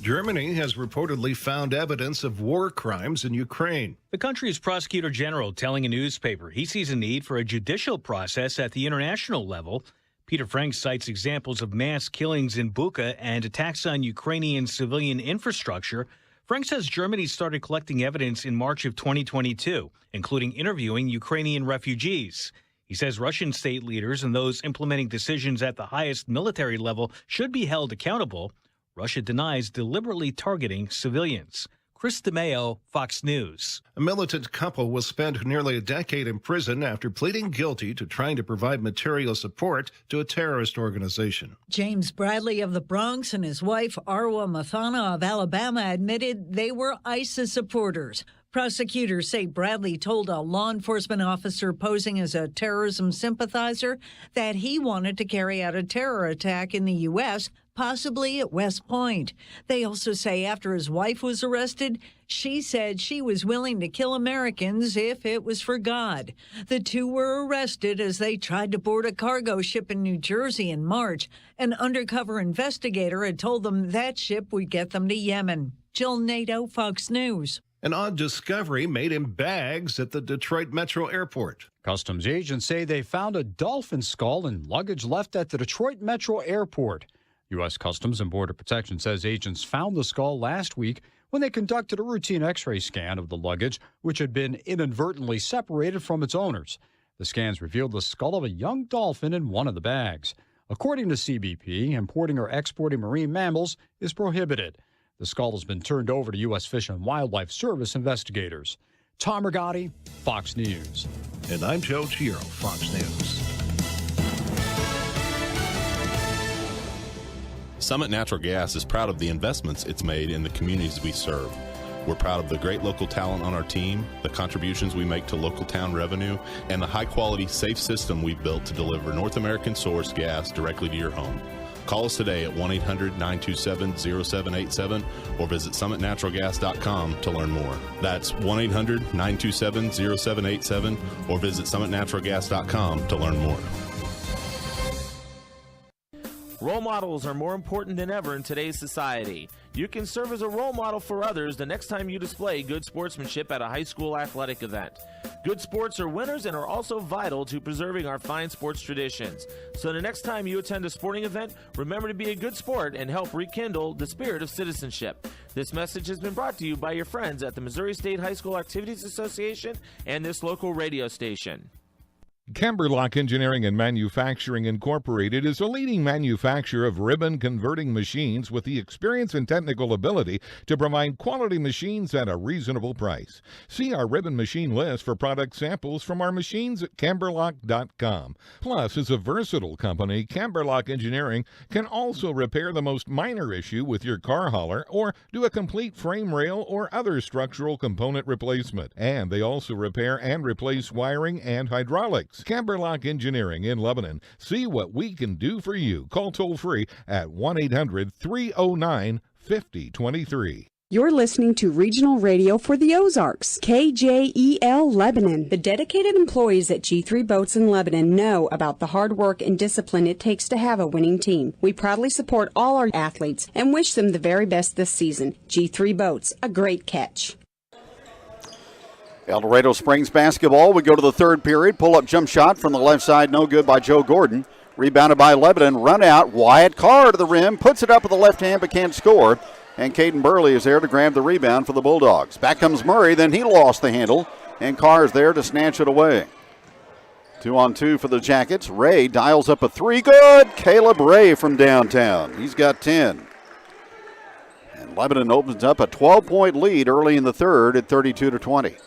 Germany has reportedly found evidence of war crimes in Ukraine. The country's prosecutor general telling a newspaper he sees a need for a judicial process at the international level. Peter Frank cites examples of mass killings in Bucha and attacks on Ukrainian civilian infrastructure. Frank says Germany started collecting evidence in March of 2022, including interviewing Ukrainian refugees. He says Russian state leaders and those implementing decisions at the highest military level should be held accountable. Russia denies deliberately targeting civilians. Chris DeMeo, Fox News. A militant couple will spend nearly a decade in prison after pleading guilty to trying to provide material support to a terrorist organization. James Bradley of the Bronx and his wife Arwa Mathana of Alabama admitted they were ISIS supporters. Prosecutors say Bradley told a law enforcement officer posing as a terrorism sympathizer that he wanted to carry out a terror attack in the U.S., possibly at West Point. They also say after his wife was arrested, she said she was willing to kill Americans if it was for God. The two were arrested as they tried to board a cargo ship in New Jersey in March. An undercover investigator had told them that ship would get them to Yemen. Jill Nato, Fox News. An odd discovery made in bags at the Detroit Metro Airport. Customs agents say they found a dolphin skull in luggage left at the Detroit Metro Airport. U.S. Customs and Border Protection says agents found the skull last week when they conducted a routine X-ray scan of the luggage, which had been inadvertently separated from its owners. The scans revealed the skull of a young dolphin in one of the bags. According to CBP, importing or exporting marine mammals is prohibited. The skull has been turned over to U.S. Fish and Wildlife Service investigators. Tom Rigotti, Fox News. And I'm Joe Chiro, Fox News. Summit Natural Gas is proud of the investments it's made in the communities we serve. We're proud of the great local talent on our team, the contributions we make to local town revenue, and the high-quality, safe system we've built to deliver North American-sourced gas directly to your home. Call us today at 1-800-927-0787 or visit summitnaturalgas.com to learn more. That's 1-800-927-0787 or visit summitnaturalgas.com to learn more. Role models are more important than ever in today's society. You can serve as a role model for others the next time you display good sportsmanship at a high school athletic event. Good sports are winners and are also vital to preserving our fine sports traditions. So the next time you attend a sporting event, remember to be a good sport and help rekindle the spirit of citizenship. This message has been brought to you by your friends at the Missouri State High School Activities Association and this local radio station. Camberlock Engineering and Manufacturing Incorporated is a leading manufacturer of ribbon converting machines with the experience and technical ability to provide quality machines at a reasonable price. See our ribbon machine list for product samples from our machines at camberlock.com. Plus, as a versatile company, Camberlock Engineering can also repair the most minor issue with your car hauler or do a complete frame rail or other structural component replacement. And they also repair and replace wiring and hydraulics. Camberlock Engineering in Lebanon. See what we can do for you. Call toll-free at 1-800-309-5023. You're listening to Regional Radio for the Ozarks, KJEL Lebanon. The dedicated employees at G3 Boats in Lebanon know about the hard work and discipline it takes to have a winning team. We proudly support all our athletes and wish them the very best this season. G3 Boats, a great catch. El Dorado Springs basketball. We go to the third period. Pull-up jump shot from the left side. No good by Joe Gordon. Rebounded by Lebanon. Run out. Wyatt Carr to the rim. Puts it up with the left hand but can't score. And Caden Burley is there to grab the rebound for the Bulldogs. Back comes Murray. Then he lost the handle. And Carr is there to snatch it away. 2-on-2 for the Jackets. Ray dials up a three. Good. Caleb Ray from downtown. He's got 10. And Lebanon opens up a 12-point lead early in the third at 32-20.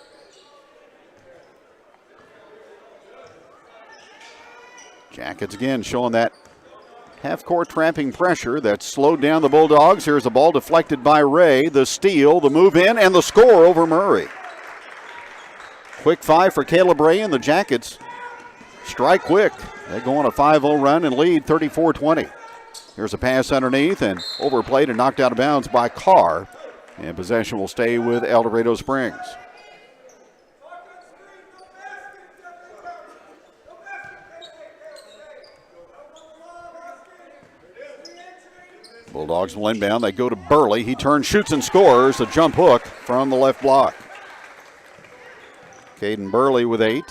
Jackets again showing that half-court trapping pressure that slowed down the Bulldogs. Here's a ball deflected by Ray. The steal, the move in, and the score over Murray. Quick five for Caleb Ray, and the Jackets strike quick. They go on a 5-0 run and lead 34-20. Here's a pass underneath and overplayed and knocked out of bounds by Carr. And possession will stay with El Dorado Springs. Bulldogs will inbound. They go to Burley. He turns, shoots, and scores. A jump hook from the left block. Caden Burley with 8.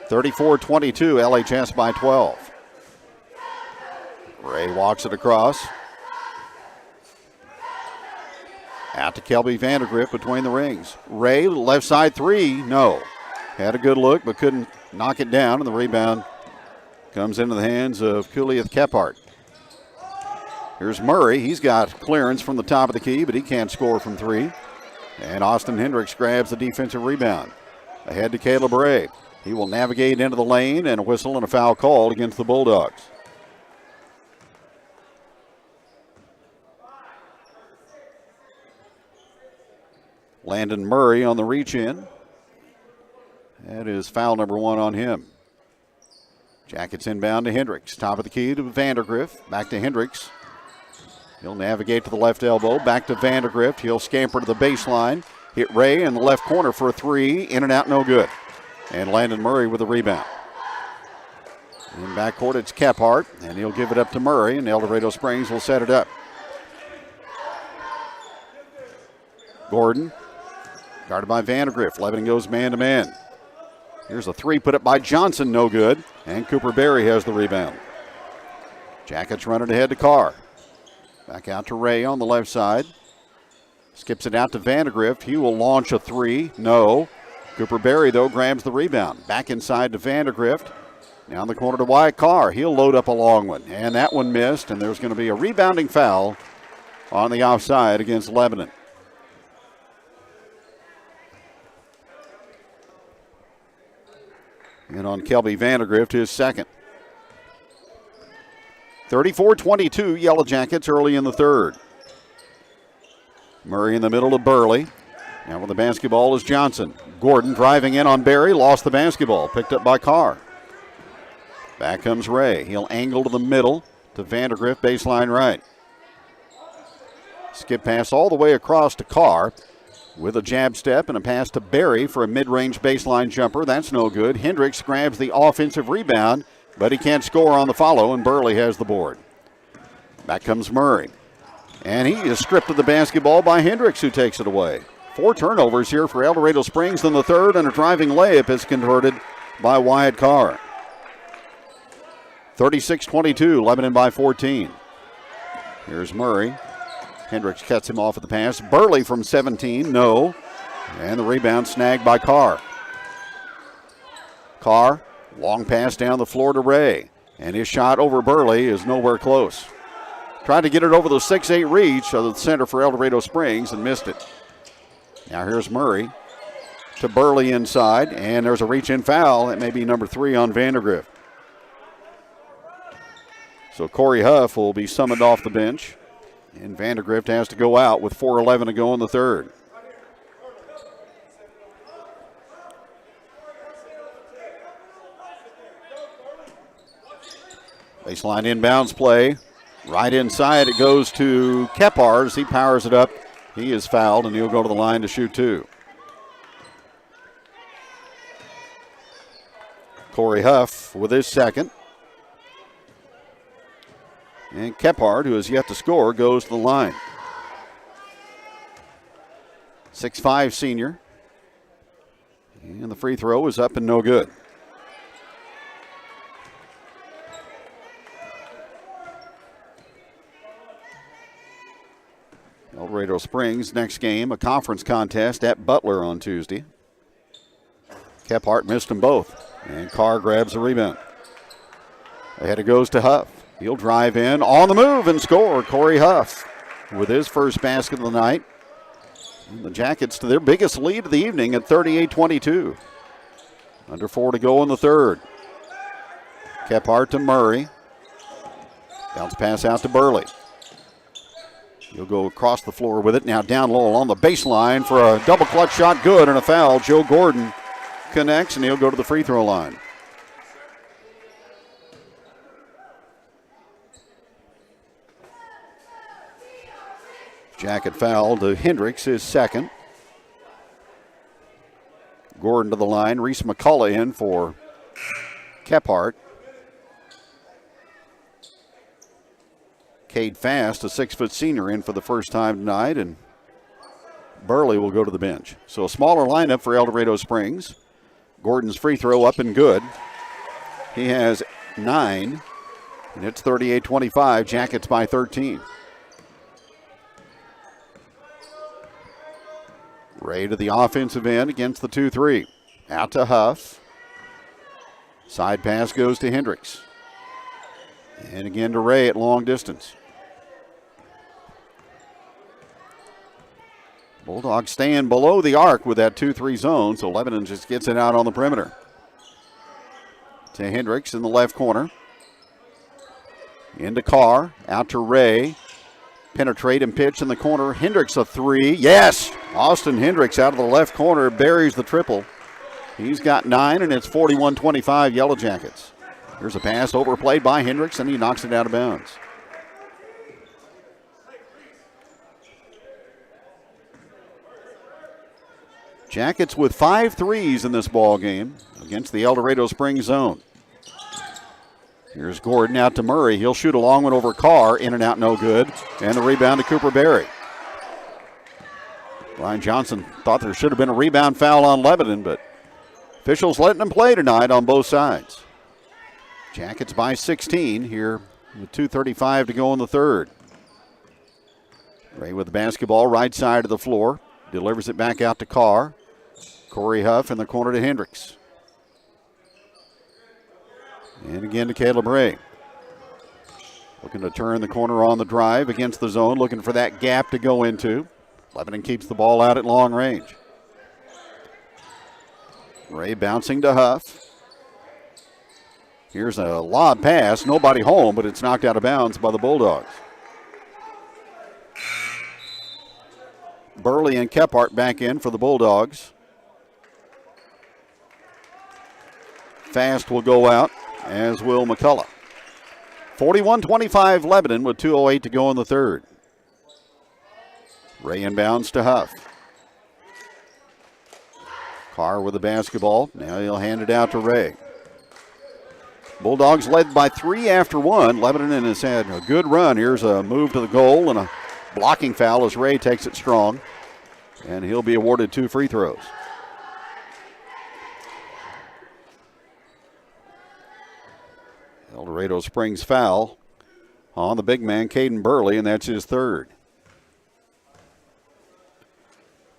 34-22, LHS by 12. Ray walks it across. Out to Kelby Vandergrift between the rings. Ray, left side three, no. Had a good look, but couldn't knock it down, and the rebound comes into the hands of Kuliath Kephart. Here's Murray. He's got clearance from the top of the key, but he can't score from three. And Austin Hendricks grabs the defensive rebound. Ahead to Caleb Ray. He will navigate into the lane, and a whistle and a foul called against the Bulldogs. Landon Murray on the reach in. That is foul number 1 on him. Jackets inbound to Hendricks. Top of the key to Vandergrift. Back to Hendricks. He'll navigate to the left elbow. Back to Vandergrift. He'll scamper to the baseline. Hit Ray in the left corner for a three. In and out, no good. And Landon Murray with the rebound. In backcourt, it's Kephart, and he'll give it up to Murray, and El Dorado Springs will set it up. Gordon, guarded by Vandergrift. Lebanon goes man-to-man. Here's a three put up by Johnson, no good. And Cooper Berry has the rebound. Jackets running ahead to Carr. Back out to Ray on the left side. Skips it out to Vandergrift. He will launch a three. No. Cooper Berry, though, grabs the rebound. Back inside to Vandergrift. Down the corner to Wyatt Carr. He'll load up a long one. And that one missed, and there's going to be a rebounding foul on the offside against Lebanon. And on Kelby Vandergrift, his second. 34-22, Yellow Jackets early in the third. Murray in the middle to Burley. Now with the basketball is Johnson. Gordon driving in on Berry, lost the basketball, picked up by Carr. Back comes Ray. He'll angle to the middle to Vandergrift, baseline right. Skip pass all the way across to Carr with a jab step and a pass to Berry for a mid-range baseline jumper. That's no good. Hendricks grabs the offensive rebound, but he can't score on the follow, and Burley has the board. Back comes Murray. And he is stripped of the basketball by Hendricks, who takes it away. 4 turnovers here for El Dorado Springs in the third, and a driving layup is converted by Wyatt Carr. 36-22, Lebanon by 14. Here's Murray. Hendricks cuts him off at the pass. Burley from 17, no. And the rebound snagged by Carr. Carr, long pass down the floor to Ray. And his shot over Burley is nowhere close. Tried to get it over the 6'8 reach of the center for El Dorado Springs and missed it. Now here's Murray to Burley inside, and there's a reach-in foul. That may be number 3 on Vandergrift. So Corey Huff will be summoned off the bench, and Vandergrift has to go out with 4:11 to go in the third. Baseline inbounds play. Right inside it goes to Kephart. He powers it up. He is fouled, and he'll go to the line to shoot 2. Corey Huff with his second. And Kephart, who has yet to score, goes to the line. 6'5 senior. And the free throw is up and no good. El Dorado Springs next game, a conference contest at Butler on Tuesday. Kephart missed them both, and Carr grabs the rebound. Ahead it goes to Huff. He'll drive in on the move and score. Corey Huff with his first basket of the night. And the Jackets to their biggest lead of the evening at 38-22. Under 4 to go in the third. Kephart to Murray. Bounce pass out to Burley. He'll go across the floor with it. Now down low along the baseline for a double clutch shot. Good, and a foul. Joe Gordon connects, and he'll go to the free throw line. Jacket foul to Hendricks, his second. Gordon to the line. Reese McCullough in for Kephart. Cade Fast, a 6-foot senior, in for the first time tonight, and Burley will go to the bench. So a smaller lineup for El Dorado Springs. Gordon's free throw up and good. He has 9, and it's 38-25. Jackets by 13. Ray to the offensive end against the 2-3. Out to Huff. Side pass goes to Hendricks. And again to Ray at long distance. Bulldogs staying below the arc with that 2-3 zone, so Lebanon just gets it out on the perimeter. To Hendricks in the left corner. Into Carr, out to Ray. Penetrate and pitch in the corner. Hendricks a three. Yes! Austin Hendricks out of the left corner buries the triple. He's got 9, and it's 41-25 Yellow Jackets. Here's a pass overplayed by Hendricks, and he knocks it out of bounds. Jackets with 5 threes in this ball game against the El Dorado Springs zone. Here's Gordon out to Murray. He'll shoot a long one over Carr. In and out, no good. And the rebound to Cooper Berry. Brian Johnson thought there should have been a rebound foul on Lebanon, but officials letting them play tonight on both sides. Jackets by 16 here with 2:35 to go in the third. Ray with the basketball, right side of the floor. Delivers it back out to Carr. Corey Huff in the corner to Hendricks. And again to Caleb Ray. Looking to turn the corner on the drive against the zone, looking for that gap to go into. Lebanon keeps the ball out at long range. Ray bouncing to Huff. Here's a lob pass, nobody home, but it's knocked out of bounds by the Bulldogs. Burley and Kephart back in for the Bulldogs. Fast will go out, as will McCullough. 41-25 Lebanon with 2:08 to go in the third. Ray inbounds to Huff. Carr with the basketball. Now he'll hand it out to Ray. Bulldogs led by 3 after 1. Lebanon has had a good run. Here's a move to the goal and a blocking foul as Ray takes it strong. And he'll be awarded 2 free throws. El Dorado Springs foul on the big man, Caden Burley, and that's his third.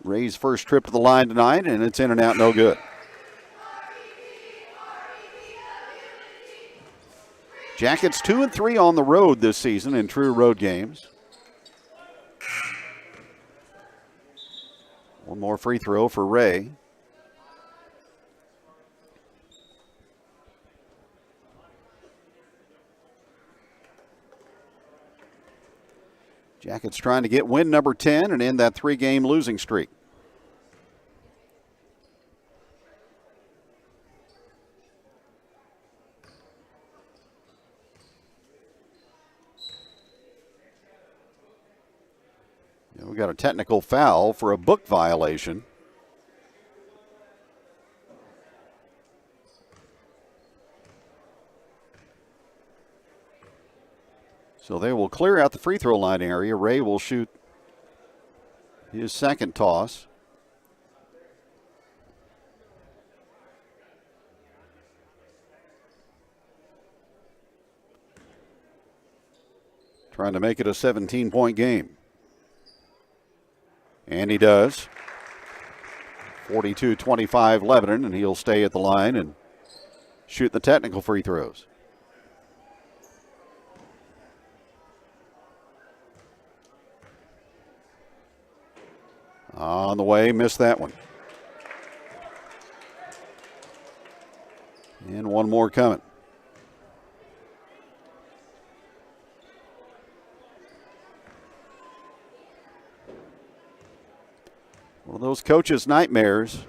Ray's first trip to the line tonight, and it's in and out, no good. Jackets 2-3 on the road this season in true road games. One more free throw for Ray. Jackets trying to get win number 10 and end that 3-game losing streak. We got a technical foul for a book violation. So they will clear out the free throw line area. Ray will shoot his second toss. Trying to make it a 17-point game. And he does. 42-25 Lebanon, and he'll stay at the line and shoot the technical free throws. On the way, missed that one. And one more coming. One of those coaches' nightmares,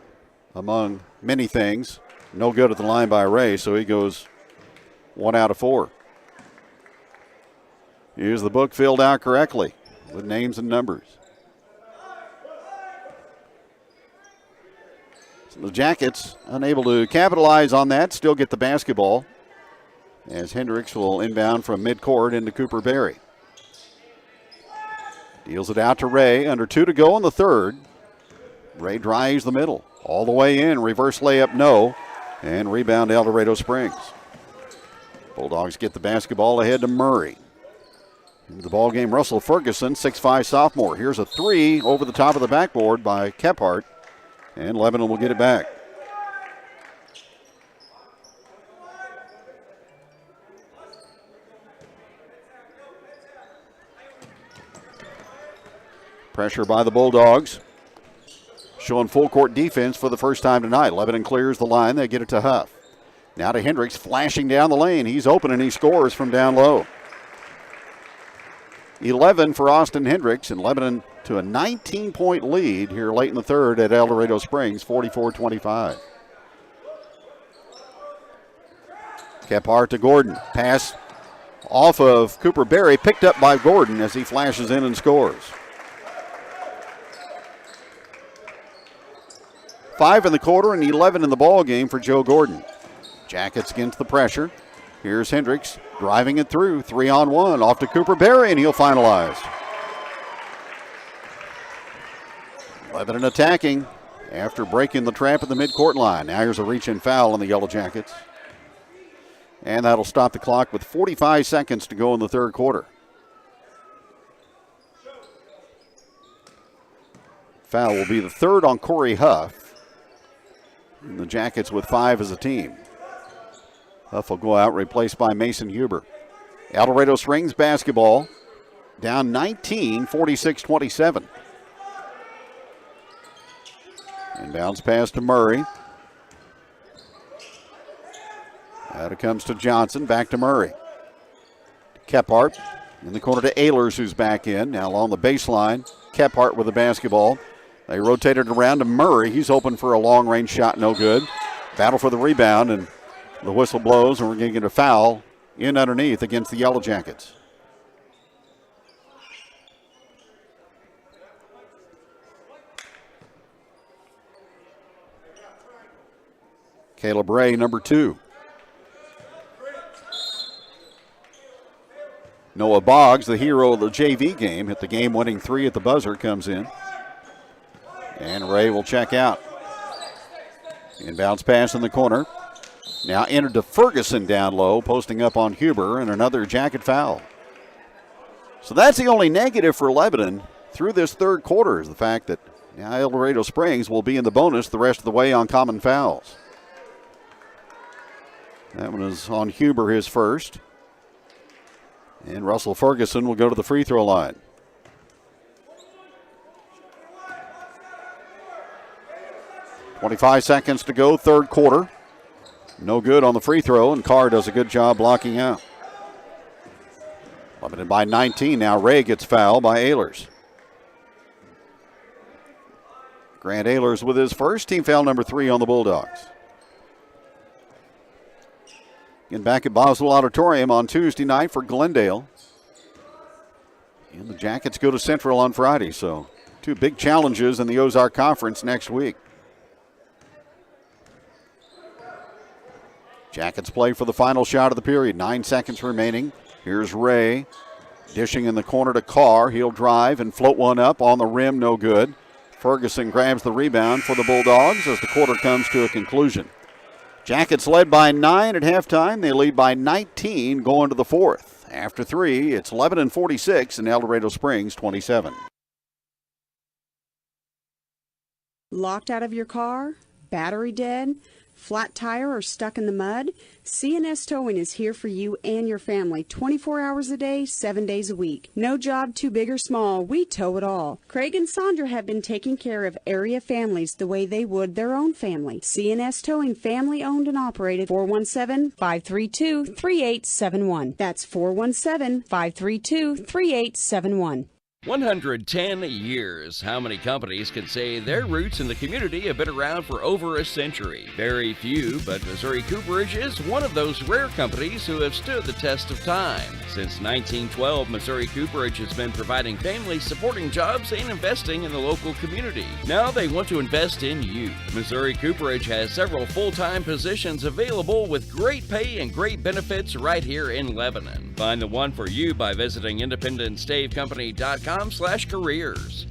among many things. No good at the line by Ray, so he goes 1 out of 4. Here's the book filled out correctly with names and numbers. So the Jackets unable to capitalize on that, still get the basketball as Hendricks will inbound from midcourt into Cooper Berry. Deals it out to Ray, under 2 to go in the third. Ray drives the middle, all the way in, reverse layup, no, and rebound El Dorado Springs. Bulldogs get the basketball ahead to Murray. Into the ball game, Russell Ferguson, 6'5" sophomore. Here's a 3 over the top of the backboard by Kephart, and Lebanon will get it back. Pressure by the Bulldogs. showing full court defense for the first time tonight. Lebanon clears the line. They get it to Huff. Now to Hendricks, flashing down the lane. He's open and he scores from down low. 11 for Austin Hendricks, and Lebanon to a 19-point lead here late in the third at El Dorado Springs, 44-25. Kephart to Gordon. Pass off of Cooper Berry, picked up by Gordon as he flashes in and scores. 5 in the quarter and 11 in the ball game for Joe Gordon. Jackets against the pressure. Here's Hendricks driving it through. 3-on-1 off to Cooper Berry, and he'll finalize. Lebanon attacking after breaking the trap at the midcourt line. Now here's a reach-in foul on the Yellow Jackets. And that'll stop the clock with 45 seconds to go in the third quarter. Foul will be the third on Corey Huff. And the Jackets with 5 as a team. Huff will go out, replaced by Mason Huber. El Dorado Springs basketball down 19, 46-27. Inbounds pass to Murray. Out it comes to Johnson, back to Murray. Kephart in the corner to Ehlers, who's back in. Now along the baseline, Kephart with the basketball. They rotated around to Murray. He's open for a long-range shot, no good. Battle for the rebound, and the whistle blows, and we're going to get a foul in underneath against the Yellow Jackets. Caleb Ray, number 2. Noah Boggs, the hero of the JV game, hit the game-winning 3 at the buzzer, comes in. And Ray will check out. Inbounds pass in the corner. Now entered to Ferguson down low, posting up on Huber, and another Jacket foul. So that's the only negative for Lebanon through this third quarter, is the fact that now El Dorado Springs will be in the bonus the rest of the way on common fouls. That one is on Huber, his first. And Russell Ferguson will go to the free throw line. .25 seconds to go, third quarter. No good on the free throw, and Carr does a good job blocking out. Lebanon by 19. Now Ray gets fouled by Ehlers. Grant Ehlers with his first, team foul number 3 on the Bulldogs. Again, back at Boswell Auditorium on Tuesday night for Glendale. And the Jackets go to Central on Friday, so 2 big challenges in the Ozark Conference next week. Jackets play for the final shot of the period. 9 seconds remaining. Here's Ray dishing in the corner to Carr. He'll drive and float one up on the rim, no good. Ferguson grabs the rebound for the Bulldogs as the quarter comes to a conclusion. Jackets led by 9 at halftime. They lead by 19 going to the fourth. After 3, it's Lebanon 46 and El Dorado Springs 27. Locked out of your car? Battery dead? Flat tire or stuck in the mud? C&S Towing is here for you and your family 24 hours a day, 7 days a week. No job too big or small, we tow it all. Craig and Sandra have been taking care of area families the way they would their own family. C&S Towing, family owned and operated. 417-532-3871. That's 417-532-3871. 110 years. How many companies can say their roots in the community have been around for over a century? Very few, but Missouri Cooperage is one of those rare companies who have stood the test of time. Since 1912, Missouri Cooperage has been providing family-supporting jobs and investing in the local community. Now they want to invest in you. Missouri Cooperage has several full-time positions available with great pay and great benefits right here in Lebanon. Find the one for you by visiting independentstavecompany.com/careers.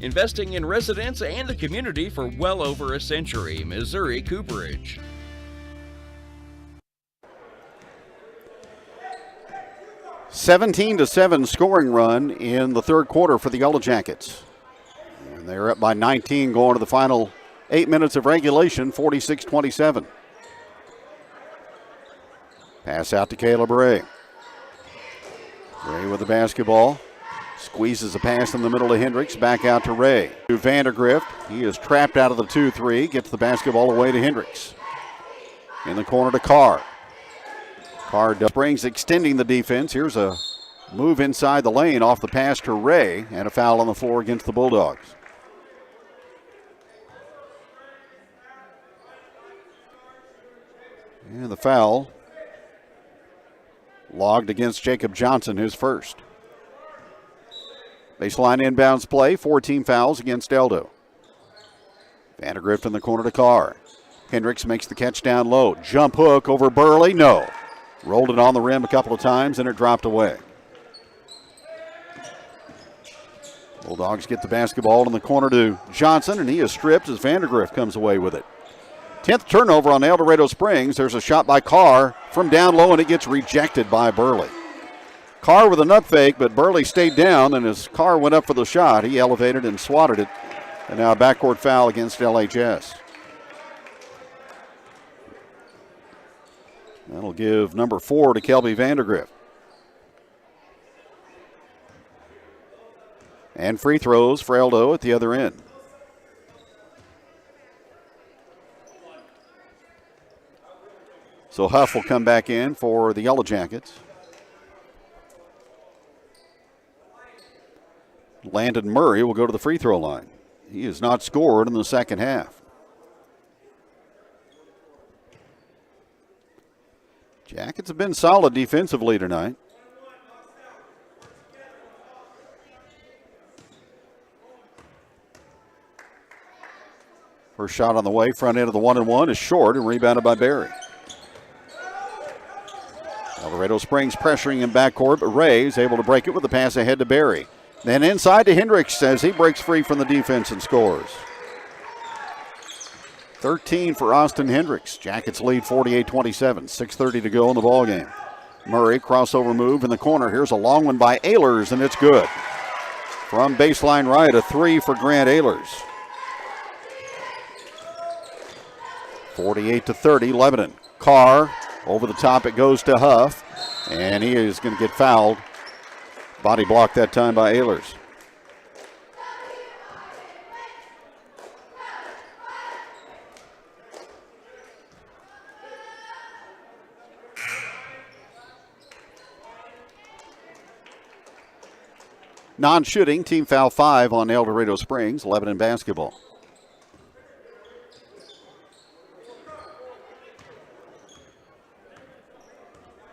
Investing in residents and the community for well over a century. Missouri Cooperage. (17-7) scoring run in the third quarter for the Yellow Jackets. And they're up by 19 going to the final 8 minutes of regulation, 46-27. Pass out to Caleb Ray. Ray with the basketball. Squeezes a pass in the middle to Hendricks, back out to Ray. To Vandergrift, he is trapped out of the 2-3, gets the basketball away to Hendricks. In the corner to Carr. Carr brings extending the defense. Here's a move inside the lane off the pass to Ray, and a foul on the floor against the Bulldogs. And the foul logged against Jacob Johnson, his first. Baseline inbounds play, 14 fouls against Eldo. Vandergrift in the corner to Carr. Hendricks makes the catch down low. Jump hook over Burley, no. Rolled it on the rim a couple of times and it dropped away. Bulldogs get the basketball in the corner to Johnson, and he is stripped as Vandergrift comes away with it. 10th turnover on El Dorado Springs. There's a shot by Carr from down low, and it gets rejected by Burley. Carr with a nut fake, but Burley stayed down, and as Carr went up for the shot, he elevated and swatted it. And now a backcourt foul against LHS. That'll give number 4 to Kelby Vandergrift. And free throws for Eldo at the other end. So Huff will come back in for the Yellow Jackets. Landon Murray will go to the free throw line. He has not scored in the second half. Jackets have been solid defensively tonight. First shot on the way, front end of the 1-and-1 is short and rebounded by Barry. El Dorado Springs pressuring in backcourt, but Ray is able to break it with a pass ahead to Barry. Then inside to Hendricks as he breaks free from the defense and scores. 13 for Austin Hendricks. Jackets lead 48-27. 6:30 to go in the ballgame. Murray, crossover move in the corner. Here's a long one by Ehlers, and it's good. From baseline right, a 3 for Grant Ehlers. 48-30, Lebanon. Carr, over the top it goes to Huff, and he is going to get fouled. Body blocked that time by Ehlers. Non-shooting, team foul 5 on El Dorado Springs, Lebanon basketball.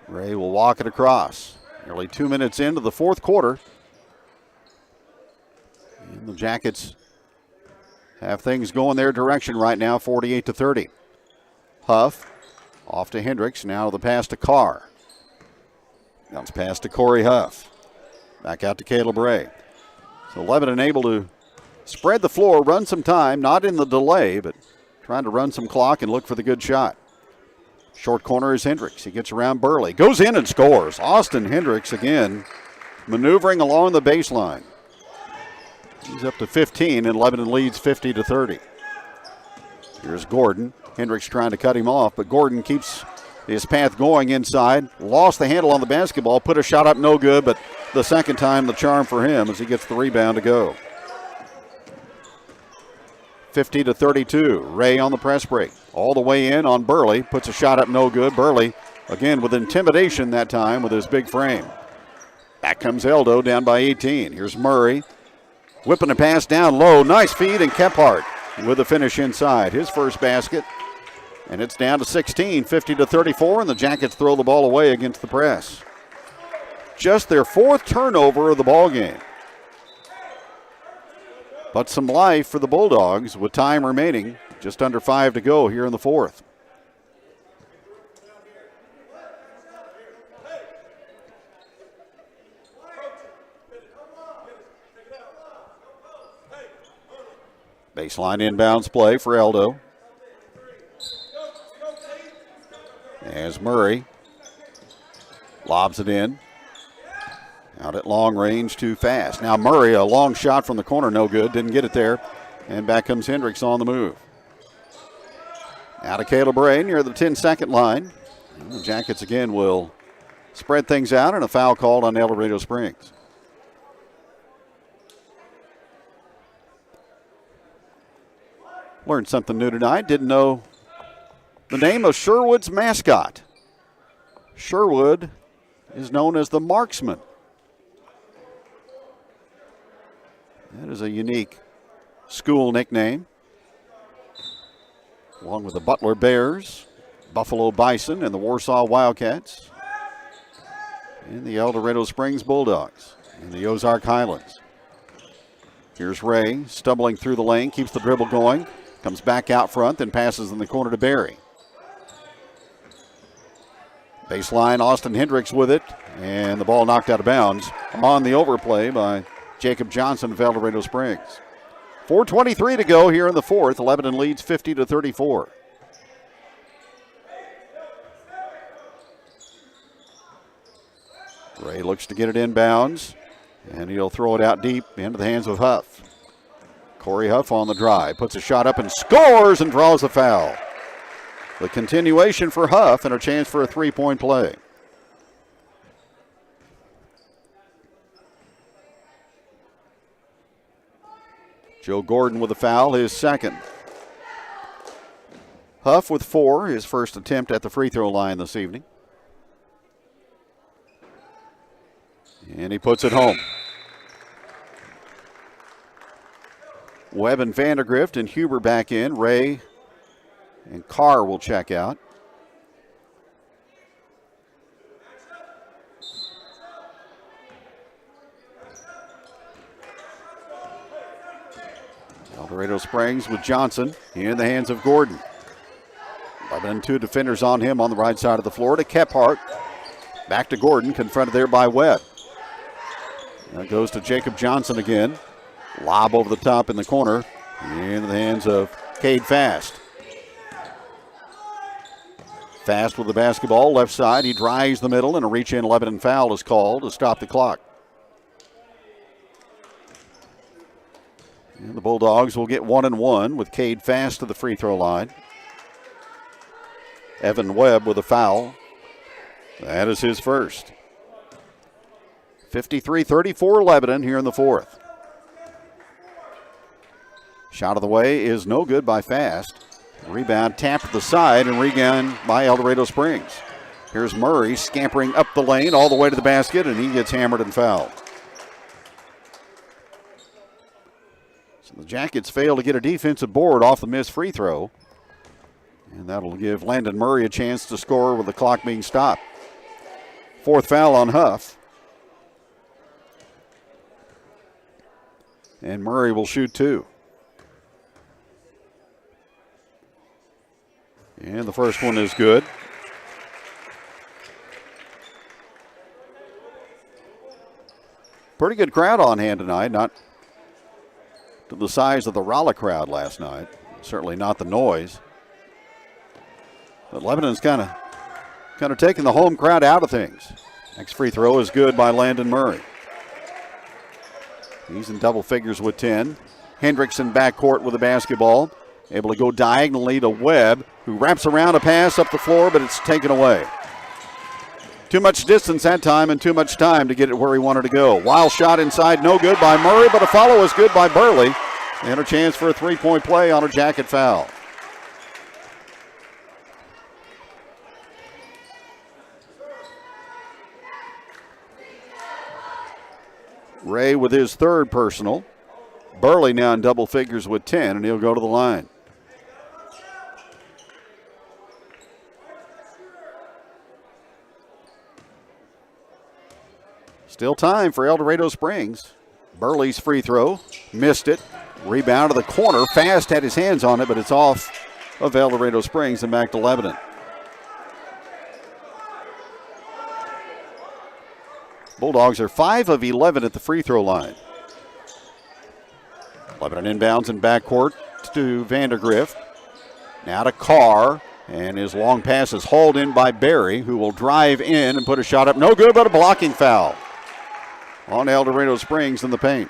Ray will walk it across. Nearly 2 minutes into the fourth quarter. And the Jackets have things going their direction right now, 48-30. Huff off to Hendricks. Now the pass to Carr. Bounce pass to Corey Huff. Back out to Caleb Ray. So Lebanon able to spread the floor, run some time, not in the delay, but trying to run some clock and look for the good shot. Short corner is Hendricks. He gets around Burley. Goes in and scores. Austin Hendricks again maneuvering along the baseline. He's up to 15 and Lebanon leads 50-30. Here's Gordon. Hendricks trying to cut him off, but Gordon keeps his path going inside. Lost the handle on the basketball. Put a shot up, no good, but the second time the charm for him as he gets the rebound to go. 50-32. Ray on the press break. All the way in on Burley. Puts a shot up, no good. Burley, again, with intimidation that time with his big frame. Back comes Eldo down by 18. Here's Murray. Whipping a pass down low. Nice feed, and Kephart with the finish inside. His first basket. And it's down to 16, 50-34, and the Jackets throw the ball away against the press. Just their fourth turnover of the ball game. But some life for the Bulldogs with time remaining. Just under 5 to go here in the fourth. Baseline inbounds play for Eldo. As Murray lobs it in. Out at long range, too fast. Now Murray, a long shot from the corner, no good. Didn't get it there. And back comes Hendricks on the move. Now to Caleb Ray near the 10-second line. And the Jackets again will spread things out, and a foul called on El Dorado Springs. Learned something new tonight. Didn't know the name of Sherwood's mascot. Sherwood is known as the Marksman. That is a unique school nickname. Along with the Butler Bears, Buffalo Bison, and the Warsaw Wildcats, and the El Dorado Springs Bulldogs, and the Ozark Highlands. Here's Ray, stumbling through the lane, keeps the dribble going, comes back out front, then passes in the corner to Barry. Baseline, Austin Hendricks with it, and the ball knocked out of bounds on the overplay by Jacob Johnson of El Dorado Springs. 4:23 to go here in the fourth. Lebanon leads 50-34. Ray looks to get it inbounds, and he'll throw it out deep into the hands of Huff. Corey Huff on the drive, puts a shot up and scores and draws a foul. The continuation for Huff and a chance for a three-point play. Joe Gordon with a foul, his second. Huff with 4, his first attempt at the free throw line this evening. And he puts it home. Webb and Vandergrift and Huber back in. Ray and Carr will check out. El Dorado Springs with Johnson in the hands of Gordon. Lebanon, 2 defenders on him on the right side of the floor to Kephart. Back to Gordon, confronted there by Webb. Now goes to Jacob Johnson again. Lob over the top in the corner in the hands of Cade Fast. Fast with the basketball, left side. He drives the middle, and a reach-in Lebanon foul is called to stop the clock. And the Bulldogs will get 1 and 1 with Cade Fast to the free throw line. Evan Webb with a foul. That is his first. 53-34 Lebanon here in the fourth. Shot of the way is no good by Fast. Rebound tapped to the side and regained by El Dorado Springs. Here's Murray scampering up the lane all the way to the basket, and he gets hammered and fouled. So the Jackets fail to get a defensive board off the missed free throw. And that'll give Landon Murray a chance to score with the clock being stopped. Fourth foul on Huff. And Murray will shoot 2. And the first one is good. Pretty good crowd on hand tonight. Not to the size of the Rolla crowd last night. Certainly not the noise. But Lebanon's kind of taking the home crowd out of things. Next free throw is good by Landon Murray. He's in double figures with 10. Hendrickson backcourt with the basketball. Able to go diagonally to Webb, who wraps around a pass up the floor, but it's taken away. Too much distance that time and too much time to get it where he wanted to go. Wild shot inside, no good by Murray, but a follow is good by Burley. And a chance for a three-point play on a Jacket foul. Ray with his third personal. Burley now in double figures with 10, and he'll go to the line. Still time for El Dorado Springs. Burley's free throw, missed it. Rebound to the corner. Fast had his hands on it, but it's off of El Dorado Springs and back to Lebanon. Bulldogs are 5 of 11 at the free throw line. Lebanon inbounds in backcourt to Vandergrift. Now to Carr, and his long pass is hauled in by Barry, who will drive in and put a shot up. No good, but a blocking foul on El Dorado Springs in the paint.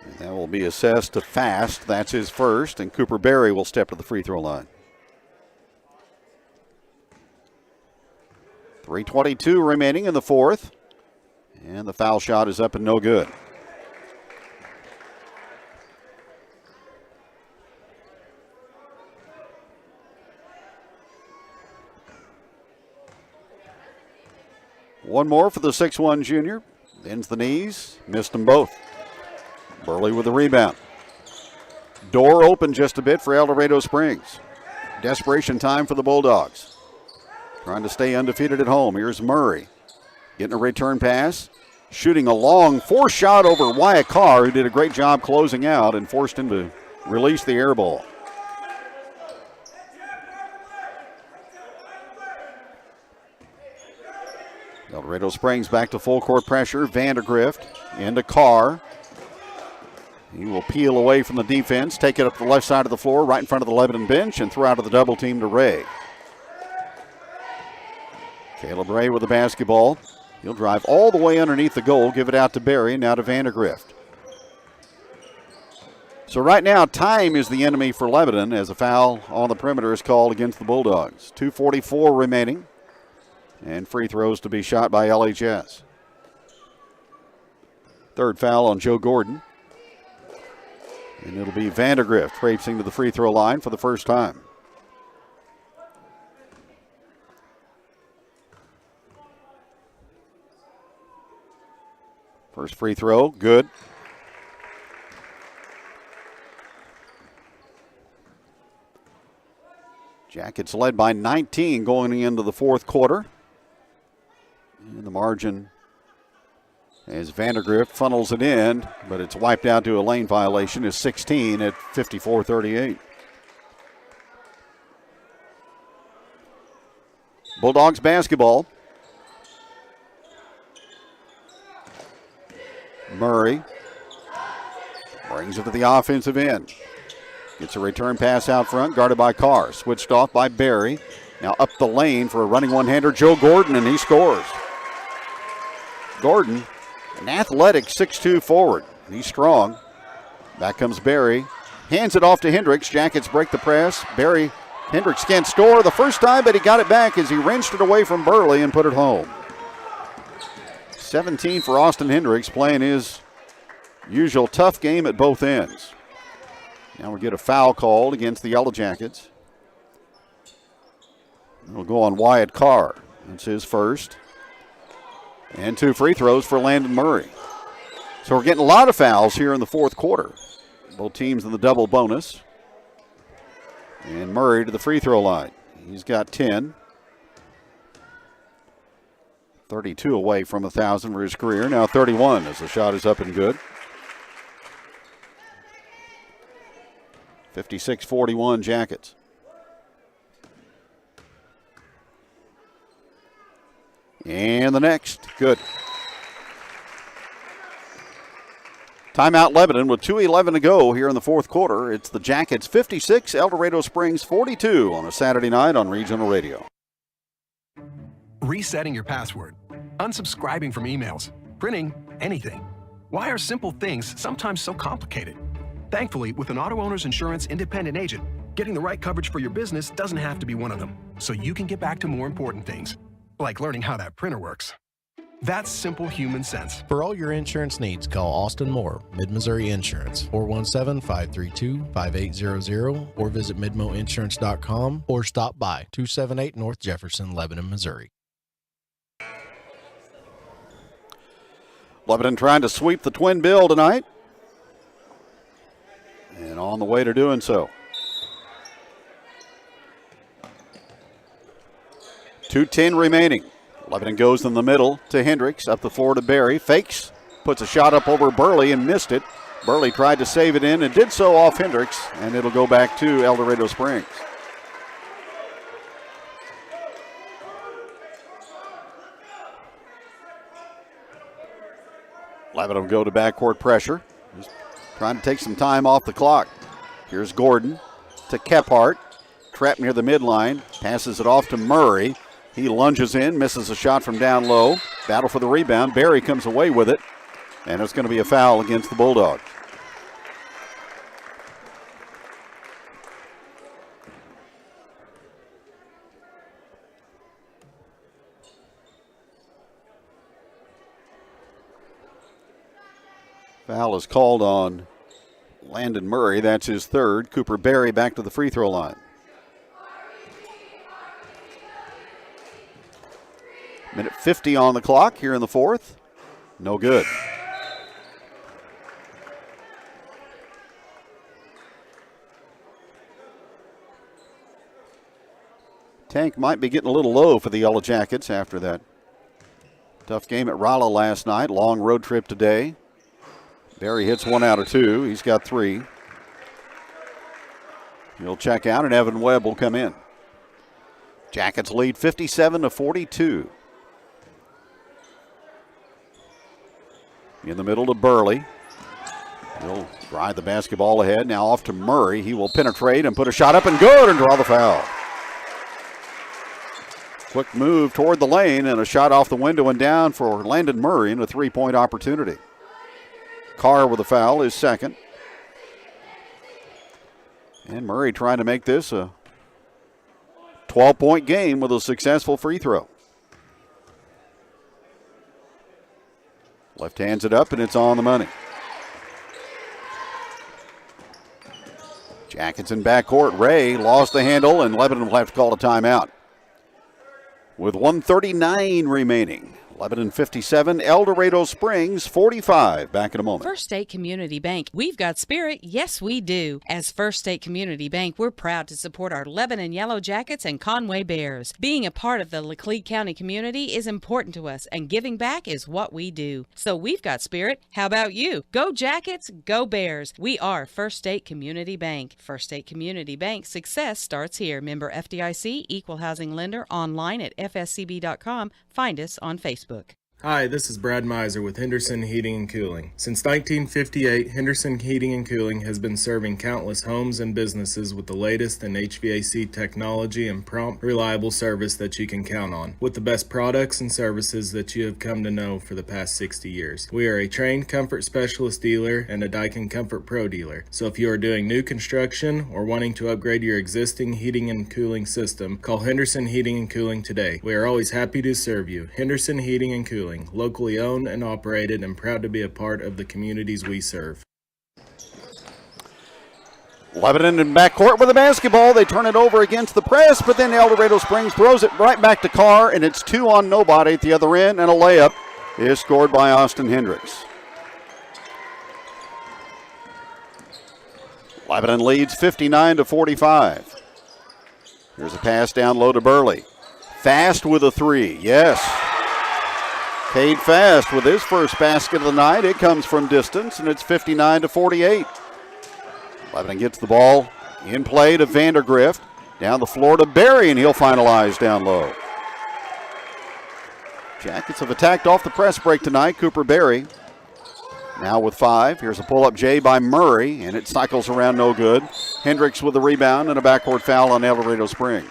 And that will be assessed to Fast. That's his first, and Cooper Barry will step to the free throw line. 3:22 remaining in the fourth. And the foul shot is up and no good. One more for the 6'1 junior. Bends the knees, missed them both. Burley with the rebound. Door open just a bit for El Dorado Springs. Desperation time for the Bulldogs. Trying to stay undefeated at home. Here's Murray. Getting a return pass. Shooting a long force shot over Wyatt Carr, who did a great job closing out and forced him to release the air ball. El Dorado Springs back to full court pressure. Vandergrift into Carr. He will peel away from the defense, take it up the left side of the floor, right in front of the Lebanon bench, and throw out of the double team to Ray. Caleb Ray with the basketball. He'll drive all the way underneath the goal, give it out to Barry, now to Vandergrift. So right now, time is the enemy for Lebanon as a foul on the perimeter is called against the Bulldogs. 2:44 remaining, and free throws to be shot by LHS. Third foul on Joe Gordon. And it'll be Vandergrift traipsing to the free throw line for the first time. First free throw, good. Jackets led by 19 going into the fourth quarter. And the margin as Vandergrift funnels it in, but it's wiped out to a lane violation, is 16 at 54-38. Bulldogs basketball. Murray brings it to the offensive end. Gets a return pass out front, guarded by Carr. Switched off by Barry. Now up the lane for a running one-hander, Joe Gordon, and he scores. Gordon, an athletic 6'2 forward. He's strong. Back comes Barry. Hands it off to Hendricks. Jackets break the press. Hendricks can't score the first time, but he got it back as he wrenched it away from Burley and put it home. 17 for Austin Hendricks, playing his usual tough game at both ends. Now we get a foul called against the Yellow Jackets. It'll go on Wyatt Carr. That's his first. And 2 free throws for Landon Murray. So we're getting a lot of fouls here in the fourth quarter. Both teams in the double bonus. And Murray to the free throw line. He's got 10. 32 away from 1,000 for his career. Now 31 as the shot is up and good. 56-41 Jackets. And the next, good. Timeout Lebanon with 2:11 to go here in the fourth quarter. It's the Jackets 56, El Dorado Springs 42 on a Saturday night on Regional Radio. Resetting your password, unsubscribing from emails, printing anything. Why are simple things sometimes so complicated? Thankfully, with an auto owner's insurance independent agent, getting the right coverage for your business doesn't have to be one of them, so you can get back to more important things, like learning how that printer works. That's simple human sense. For all your insurance needs, call Austin Moore, Mid-Missouri Insurance, 417-532-5800, or visit midmoinsurance.com, or stop by 278 North Jefferson, Lebanon, Missouri. Lebanon trying to sweep the twin bill tonight. And on the way to doing so. 2:10 remaining. Lebanon goes in the middle to Hendricks, up the floor to Barry. Fakes, puts a shot up over Burley and missed it. Burley tried to save it in and did so off Hendricks, and it'll go back to El Dorado Springs. Lebanon will go to backcourt pressure. Just trying to take some time off the clock. Here's Gordon to Kephart. Trapped near the midline. Passes it off to Murray. He lunges in, misses a shot from down low. Battle for the rebound. Barry comes away with it. And it's going to be a foul against the Bulldogs. Foul is called on Landon Murray. That's his third. Cooper Berry back to the free throw line. Minute 50 on the clock here in the fourth. No good. Tank might be getting a little low for the Yellow Jackets after that tough game at Rolla last night. Long road trip today. Berry hits 1 out of 2. He's got 3. He'll check out, and Evan Webb will come in. Jackets lead 57-42. In the middle to Burley. He'll drive the basketball ahead. Now off to Murray. He will penetrate and put a shot up and good and draw the foul. Quick move toward the lane and a shot off the window and down for Landon Murray and a 3-point opportunity. Carr with a foul, his second. And Murray trying to make this a 12-point game with a successful free throw. Left hands it up and it's on the money. Jackets in backcourt. Ray lost the handle and Lebanon will have to call a timeout. With 1:39 remaining. Lebanon 57, El Dorado Springs 45. Back in a moment. First State Community Bank. We've got spirit. Yes, we do. As First State Community Bank, we're proud to support our Lebanon Yellow Jackets and Conway Bears. Being a part of the Laclede County community is important to us, and giving back is what we do. So we've got spirit. How about you? Go Jackets, go Bears. We are First State Community Bank. First State Community Bank. Success starts here. Member FDIC, Equal Housing Lender, online at fscb.com. Find us on Facebook. Hi, this is Brad Miser with Henderson Heating and Cooling. Since 1958, Henderson Heating and Cooling has been serving countless homes and businesses with the latest in HVAC technology and prompt, reliable service that you can count on, with the best products and services that you have come to know for the past 60 years. We are a trained comfort specialist dealer and a Daikin Comfort Pro dealer. So if you are doing new construction or wanting to upgrade your existing heating and cooling system, call Henderson Heating and Cooling today. We are always happy to serve you. Henderson Heating and Cooling. Locally owned and operated, and proud to be a part of the communities we serve. Lebanon in backcourt with the basketball. They turn it over against the press, but then El Dorado Springs throws it right back to Carr, and it's 2 on nobody at the other end, and a layup is scored by Austin Hendricks. Lebanon leads 59-45. Here's a pass down low to Burley. Fast with a 3, yes. Cade Fast with his first basket of the night. It comes from distance, and it's 59-48. Lebanon gets the ball in play to Vandergrift. Down the floor to Berry, and he'll finalize down low. Jackets have attacked off the press break tonight. Cooper Berry now with 5. Here's a pull-up J by Murray, and it cycles around no good. Hendricks with the rebound and a backcourt foul on El Dorado Springs.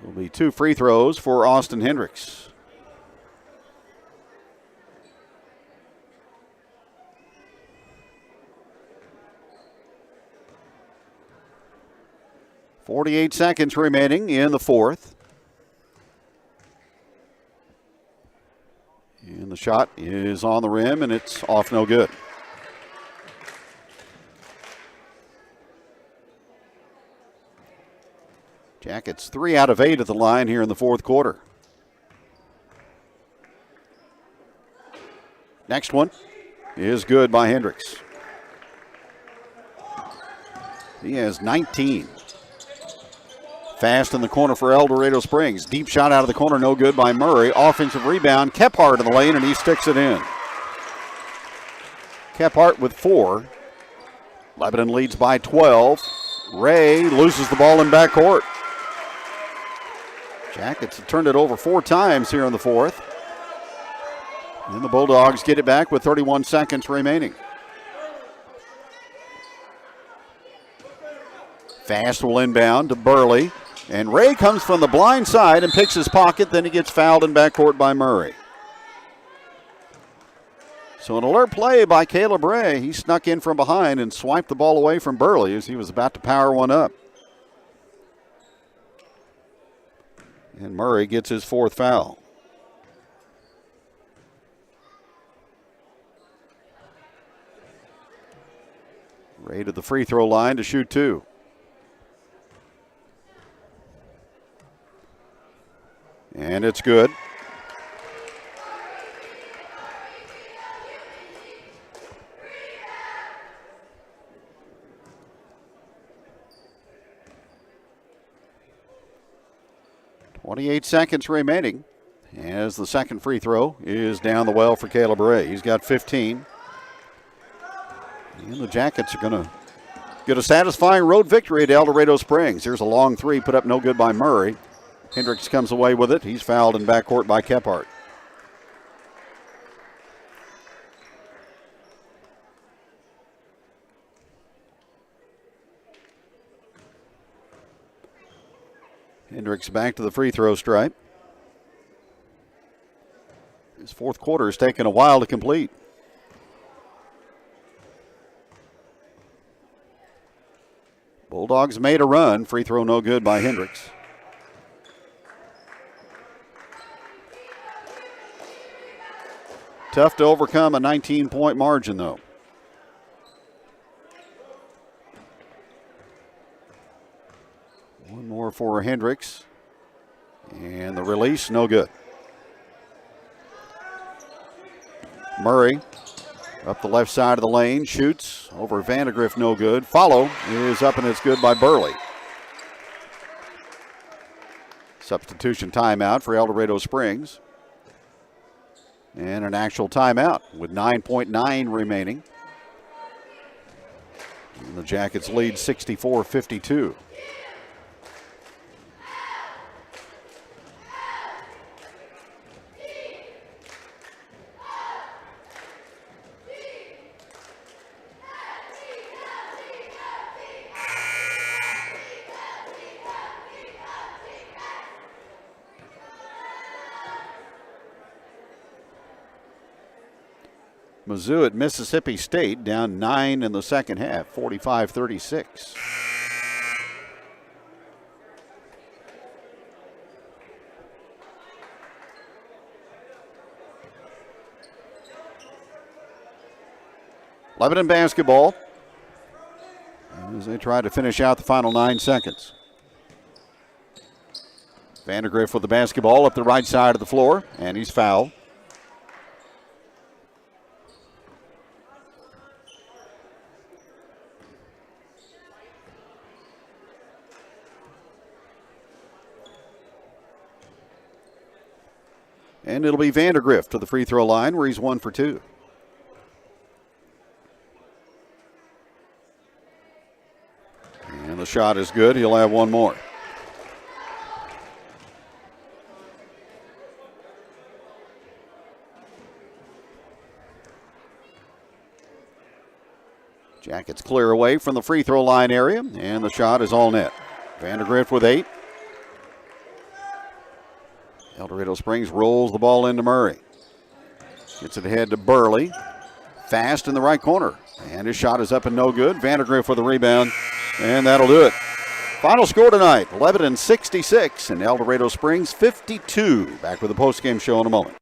Will be 2 free throws for Austin Hendricks. .48 seconds remaining in the fourth. And the shot is on the rim, and it's off no good. Jackets 3 out of 8 at the line here in the fourth quarter. Next one is good by Hendricks. He has 19. Fast in the corner for El Dorado Springs. Deep shot out of the corner, no good by Murray. Offensive rebound, Kephart in the lane, and he sticks it in. Kephart with 4. Lebanon leads by 12. Ray loses the ball in backcourt. Jackets have turned it over 4 times here in the fourth. And the Bulldogs get it back with 31 seconds remaining. Fast will inbound to Burley. And Ray comes from the blind side and picks his pocket. Then he gets fouled in backcourt by Murray. So an alert play by Caleb Ray. He snuck in from behind and swiped the ball away from Burley as he was about to power one up. And Murray gets his 4th foul. Ray to the free throw line to shoot 2. And it's good. .28 seconds remaining as the second free throw is down the well for Caleb Ray. He's got 15. And the Jackets are going to get a satisfying road victory at El Dorado Springs. Here's a long 3 put up no good by Murray. Hendricks comes away with it. He's fouled in backcourt by Kephart. Hendricks back to the free throw stripe. His 4th quarter has taken a while to complete. Bulldogs made a run. Free throw no good by Hendricks. Tough to overcome a 19-point margin, though. One more for Hendricks. And the release, no good. Murray up the left side of the lane, shoots over Vandegrift, no good. Follow is up and it's good by Burley. Substitution timeout for El Dorado Springs. And an actual timeout with 9.9 remaining. And the Jackets lead 64-52. Mizzou at Mississippi State down 9 in the second half, 45-36. Lebanon basketball as they try to finish out the final 9 seconds. Vandegrift with the basketball up the right side of the floor, and he's fouled. And it'll be Vandegrift to the free throw line where he's 1 for 2. And the shot is good. He'll have one more. Jackets clear away from the free throw line area, and the shot is all net. Vandegrift with 8. El Dorado Springs rolls the ball into Murray. Gets it ahead to Burley. Fast in the right corner. And his shot is up and no good. Vandegrift for the rebound. And that'll do it. Final score tonight, Lebanon 66 and El Dorado Springs 52. Back with the postgame show in a moment.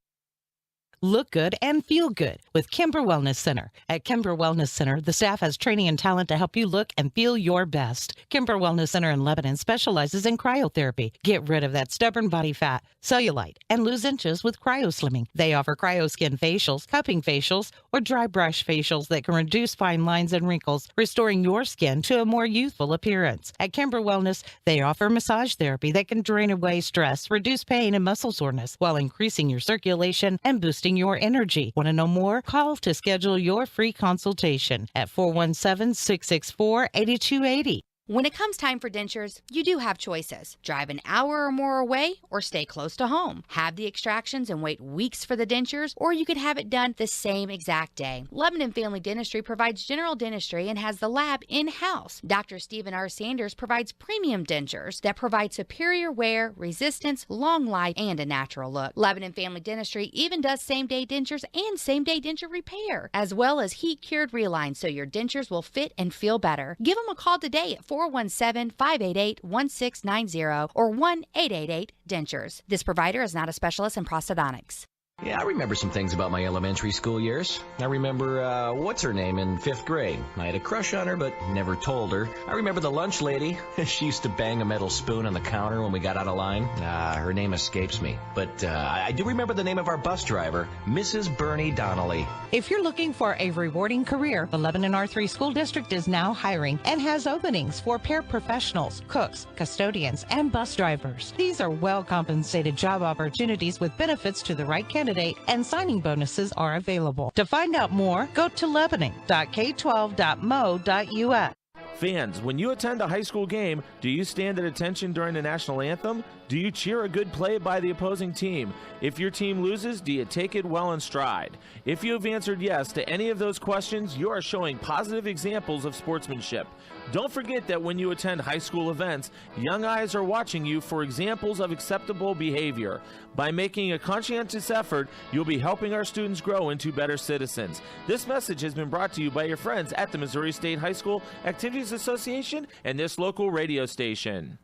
Look good and feel good with Kemper Wellness Center. At Kemper Wellness Center, the staff has training and talent to help you look and feel your best. Kemper Wellness Center in Lebanon specializes in cryotherapy. Get rid of that stubborn body fat, cellulite, and lose inches with cryoslimming. They offer cryoskin facials, cupping facials, or dry brush facials that can reduce fine lines and wrinkles, restoring your skin to a more youthful appearance. At Kemper Wellness, they offer massage therapy that can drain away stress, reduce pain and muscle soreness, while increasing your circulation and boosting your energy. Want to know more? Call to schedule your free consultation at 417-664-8280. When it comes time for dentures, you do have choices. Drive an hour or more away or stay close to home. Have the extractions and wait weeks for the dentures, or you could have it done the same exact day. Lebanon Family Dentistry provides general dentistry and has the lab in-house. Dr. Stephen R. Sanders provides premium dentures that provide superior wear, resistance, long life, and a natural look. Lebanon Family Dentistry even does same-day dentures and same-day denture repair, as well as heat-cured relines so your dentures will fit and feel better. Give them a call today at 417-664-8280 417-588-1690 or 1-888-DENTURES. This provider is not a specialist in prosthodontics. Yeah, I remember some things about my elementary school years. I remember, what's her name in 5th grade. I had a crush on her, but never told her. I remember the lunch lady. She used to bang a metal spoon on the counter when we got out of line. Her name escapes me. But I do remember the name of our bus driver, Mrs. Bernie Donnelly. If you're looking for a rewarding career, the Lebanon R3 School District is now hiring and has openings for paraprofessionals, cooks, custodians, and bus drivers. These are well-compensated job opportunities with benefits to the right candidate, and signing bonuses are available. To find out more, go to lebanon.k12.mo.us. Fans, when you attend a high school game, do you stand at attention during the national anthem? Do you cheer a good play by the opposing team? If your team loses, do you take it well in stride? If you have answered yes to any of those questions, you are showing positive examples of sportsmanship. Don't forget that when you attend high school events, young eyes are watching you for examples of acceptable behavior. By making a conscientious effort, you'll be helping our students grow into better citizens. This message has been brought to you by your friends at the Missouri State High School Activities Association and this local radio station.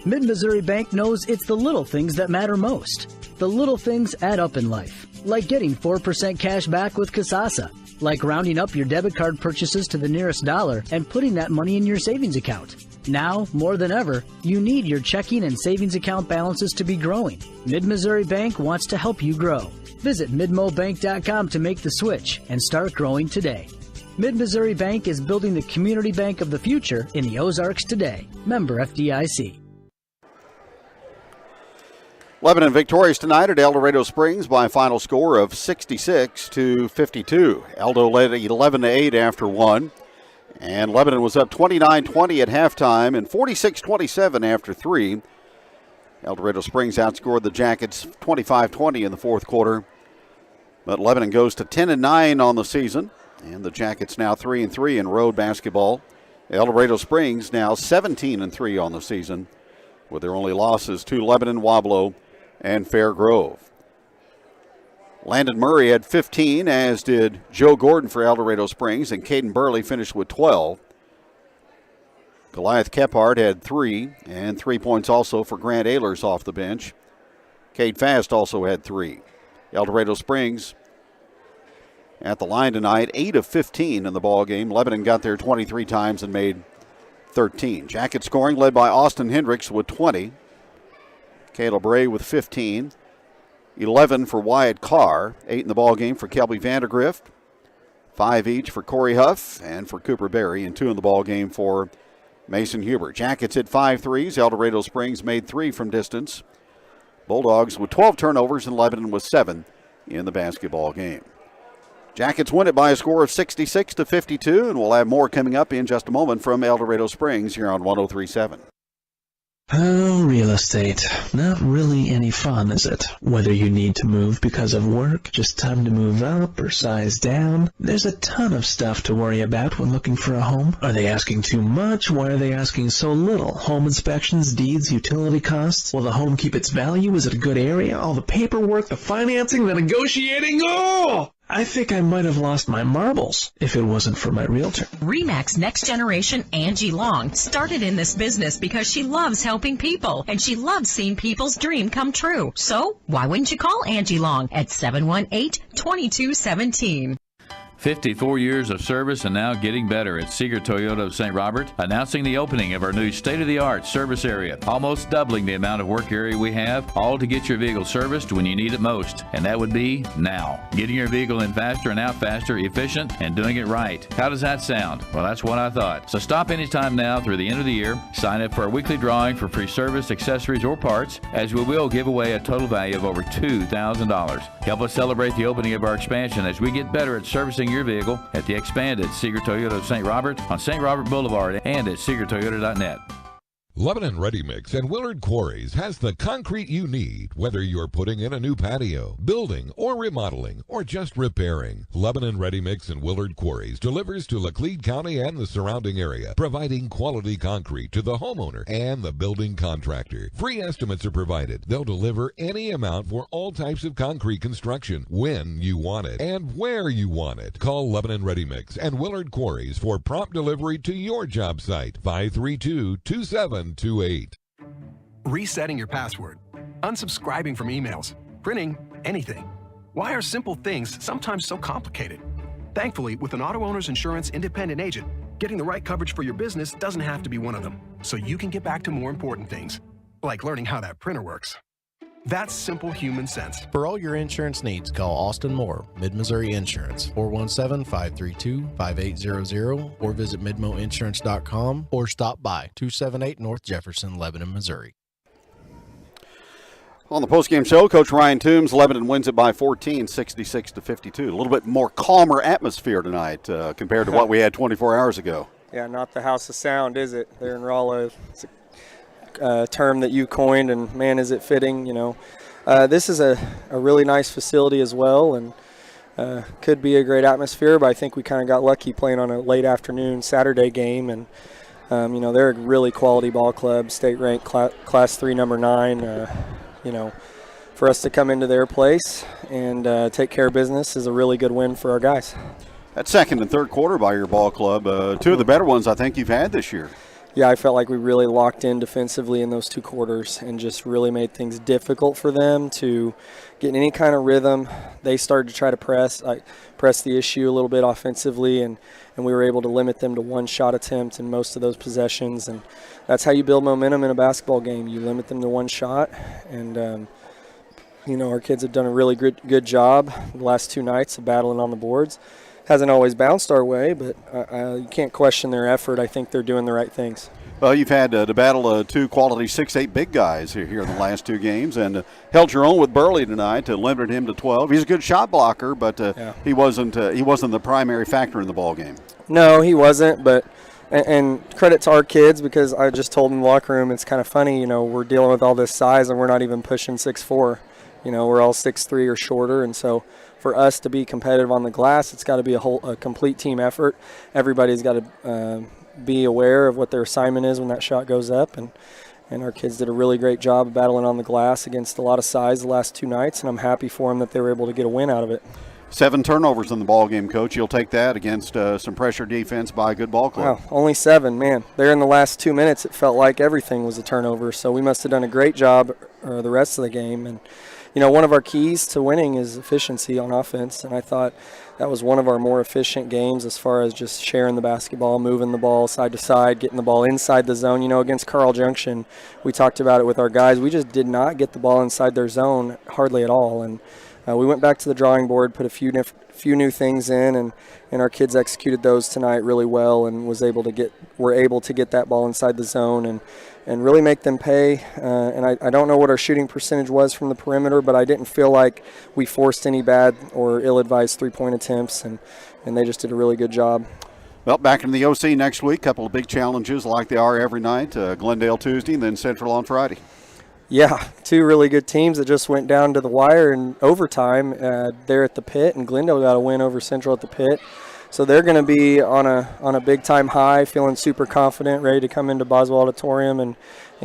Mid-Missouri Bank knows it's the little things that matter most. The little things add up in life, like getting 4% cash back with Kasasa, like rounding up your debit card purchases to the nearest dollar and putting that money in your savings account. Now, more than ever, you need your checking and savings account balances to be growing. Mid-Missouri Bank wants to help you grow. Visit midmobank.com to make the switch and start growing today. Mid-Missouri Bank is building the community bank of the future in the Ozarks today. Member FDIC. Lebanon victorious tonight at El Dorado Springs by a final score of 66-52. Eldo led 11-8 after one, and Lebanon was up 29-20 at halftime and 46-27 after three. El Dorado Springs outscored the Jackets 25-20 in the fourth quarter, but Lebanon goes to 10-9 on the season, and the Jackets now 3-3 in road basketball. El Dorado Springs now 17-3 on the season, with their only losses to Lebanon, Wablo, and Fair Grove. Landon Murray had 15, as did Joe Gordon for El Dorado Springs, and Caden Burley finished with 12. Goliath Kephart had 3, and 3 points also for Grant Ehlers off the bench. Cade Fast also had 3. El Dorado Springs at the line tonight, 8 of 15 in the ball game. Lebanon got there 23 times and made 13. Jacket scoring led by Austin Hendricks with 20. Caleb Bray with 15. 11 for Wyatt Carr. 8 in the ball game for Kelby Vandergrift. 5 each for Corey Huff and for Cooper Berry, and 2 in the ball game for Mason Huber. Jackets hit 5 threes. El Dorado Springs made 3 from distance. Bulldogs with 12 turnovers, and Lebanon with 7 in the basketball game. Jackets win it by a score of 66-52, and we'll have more coming up in just a moment from El Dorado Springs here on 103.7. Oh, real estate. Not really any fun, is it? Whether you need to move because of work, just time to move up, or size down, there's a ton of stuff to worry about when looking for a home. Are they asking too much? Why are they asking so little? Home inspections, deeds, utility costs? Will the home keep its value? Is it a good area? All the paperwork, the financing, the negotiating? Oh! I think I might have lost my marbles if it wasn't for my realtor. RE/MAX Next Generation Angie Long started in this business because she loves helping people, and she loves seeing people's dream come true. So why wouldn't you call Angie Long at 718-2217? 54 years of service and now getting better at Seeger Toyota of St. Robert, announcing the opening of our new state-of-the-art service area, almost doubling the amount of work area we have, all to get your vehicle serviced when you need it most, and that would be now. Getting your vehicle in faster and out faster, efficient, and doing it right. How does that sound? Well, that's what I thought. So stop anytime now through the end of the year, sign up for our weekly drawing for free service, accessories, or parts, as we will give away a total value of over $2,000. Help us celebrate the opening of our expansion as we get better at servicing your vehicle at the expanded Seeger Toyota of St. Robert on St. Robert Boulevard and at SeegerToyota.net. Lebanon Ready Mix and Willard Quarries has the concrete you need, whether you're putting in a new patio, building, or remodeling, or just repairing. Lebanon Ready Mix and Willard Quarries delivers to Laclede County and the surrounding area, providing quality concrete to the homeowner and the building contractor. Free estimates are provided. They'll deliver any amount for all types of concrete construction when you want it and where you want it. Call Lebanon Ready Mix and Willard Quarries for prompt delivery to your job site. 532-2728. Resetting your password, unsubscribing from emails, printing anything. Why are simple things sometimes so complicated? Thankfully, with an auto owner's insurance independent agent, getting the right coverage for your business doesn't have to be one of them, so you can get back to more important things, like learning how that printer works. That's simple human sense. For all your insurance needs, call Austin Moore, Mid-Missouri Insurance, 417-532-5800, or visit midmoinsurance.com, or stop by 278 North Jefferson, Lebanon, Missouri. On the postgame show, Coach Ryan Toombs, Lebanon wins it by 14, 66-52. A little bit more calmer atmosphere tonight compared to what we had 24 hours ago. Yeah, not the house of sound, is it? There in Rollo. It's a term that you coined, and man, is it fitting. You know, this is a really nice facility as well, and could be a great atmosphere, but I think we kind of got lucky playing on a late afternoon Saturday game, and you know, they're a really quality ball club, state ranked class 3 number 9. You know, for us to come into their place and take care of business is a really good win for our guys. That second and third quarter by your ball club, two of the better ones I think you've had this year. Yeah, I felt like we really locked in defensively in those two quarters and just really made things difficult for them to get in any kind of rhythm. They started to try to press the issue a little bit offensively, and we were able to limit them to one shot attempt in most of those possessions. And that's how you build momentum in a basketball game. You limit them to one shot, and you know, our kids have done a really good job the last two nights of battling on the boards. Hasn't always bounced our way, but you can't question their effort. I think they're doing the right things. Well, you've had to battle two quality 6'8" big guys here in the last two games, and held your own with Burley tonight to limit him to 12. He's a good shot blocker, but he wasn't the primary factor in the ball game. No, he wasn't. But and credit to our kids, because I just told them in the locker room, it's kind of funny. You know, we're dealing with all this size, and we're not even pushing 6'4". You know, we're all 6'3" or shorter, and so for us to be competitive on the glass, it's got to be a complete team effort. Everybody's got to be aware of what their assignment is when that shot goes up, and our kids did a really great job of battling on the glass against a lot of size the last two nights, and I'm happy for them that they were able to get a win out of it. 7 turnovers in the ball game, Coach. You'll take that against some pressure defense by a good ball club. Wow, only 7, man. There in the last 2 minutes, it felt like everything was a turnover, so we must have done a great job the rest of the game. And you know, one of our keys to winning is efficiency on offense, and I thought that was one of our more efficient games as far as just sharing the basketball, moving the ball side to side, getting the ball inside the zone. You know, against Carl Junction, we talked about it with our guys. We just did not get the ball inside their zone hardly at all, and we went back to the drawing board, put a few new things in, and our kids executed those tonight really well, and were able to get that ball inside the zone and really make them pay. And I don't know what our shooting percentage was from the perimeter, but I didn't feel like we forced any bad or ill-advised three-point attempts, and they just did a really good job. Well, back in the OC next week, couple of big challenges like they are every night. Glendale Tuesday and then Central on Friday. Yeah, 2 really good teams that just went down to the wire in overtime there at the pit, and Glendale got a win over Central at the pit. So they're going to be on a big-time high, feeling super confident, ready to come into Boswell Auditorium and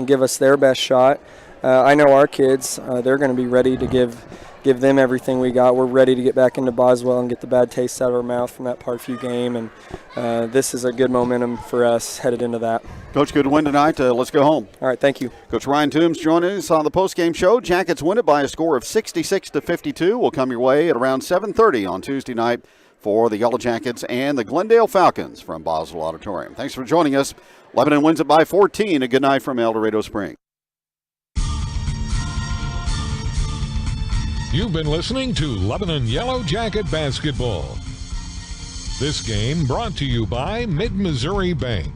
give us their best shot. I know our kids, they're going to be ready to give them everything we got. We're ready to get back into Boswell and get the bad taste out of our mouth from that Parkview game, and this is a good momentum for us headed into that. Coach, good win tonight. Let's go home. All right, thank you. Coach Ryan Toombs joining us on the postgame show. Jackets win it by a score of 66-52. Will come your way at around 7:30 on Tuesday night for the Yellow Jackets and the Glendale Falcons from Boswell Auditorium. Thanks for joining us. Lebanon wins it by 14. A good night from El Dorado Springs. You've been listening to Lebanon Yellow Jacket Basketball. This game brought to you by Mid-Missouri Bank,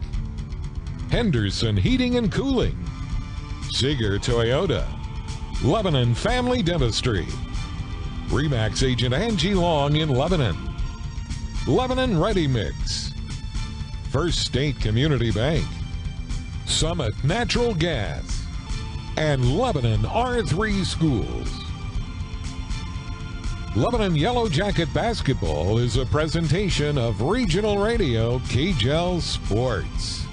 Henderson Heating and Cooling, Seeger Toyota, Lebanon Family Dentistry, Remax Agent Angie Long in Lebanon, Lebanon Ready Mix, First State Community Bank, Summit Natural Gas, and Lebanon R3 Schools. Lebanon Yellow Jacket Basketball is a presentation of Regional Radio KJL Sports.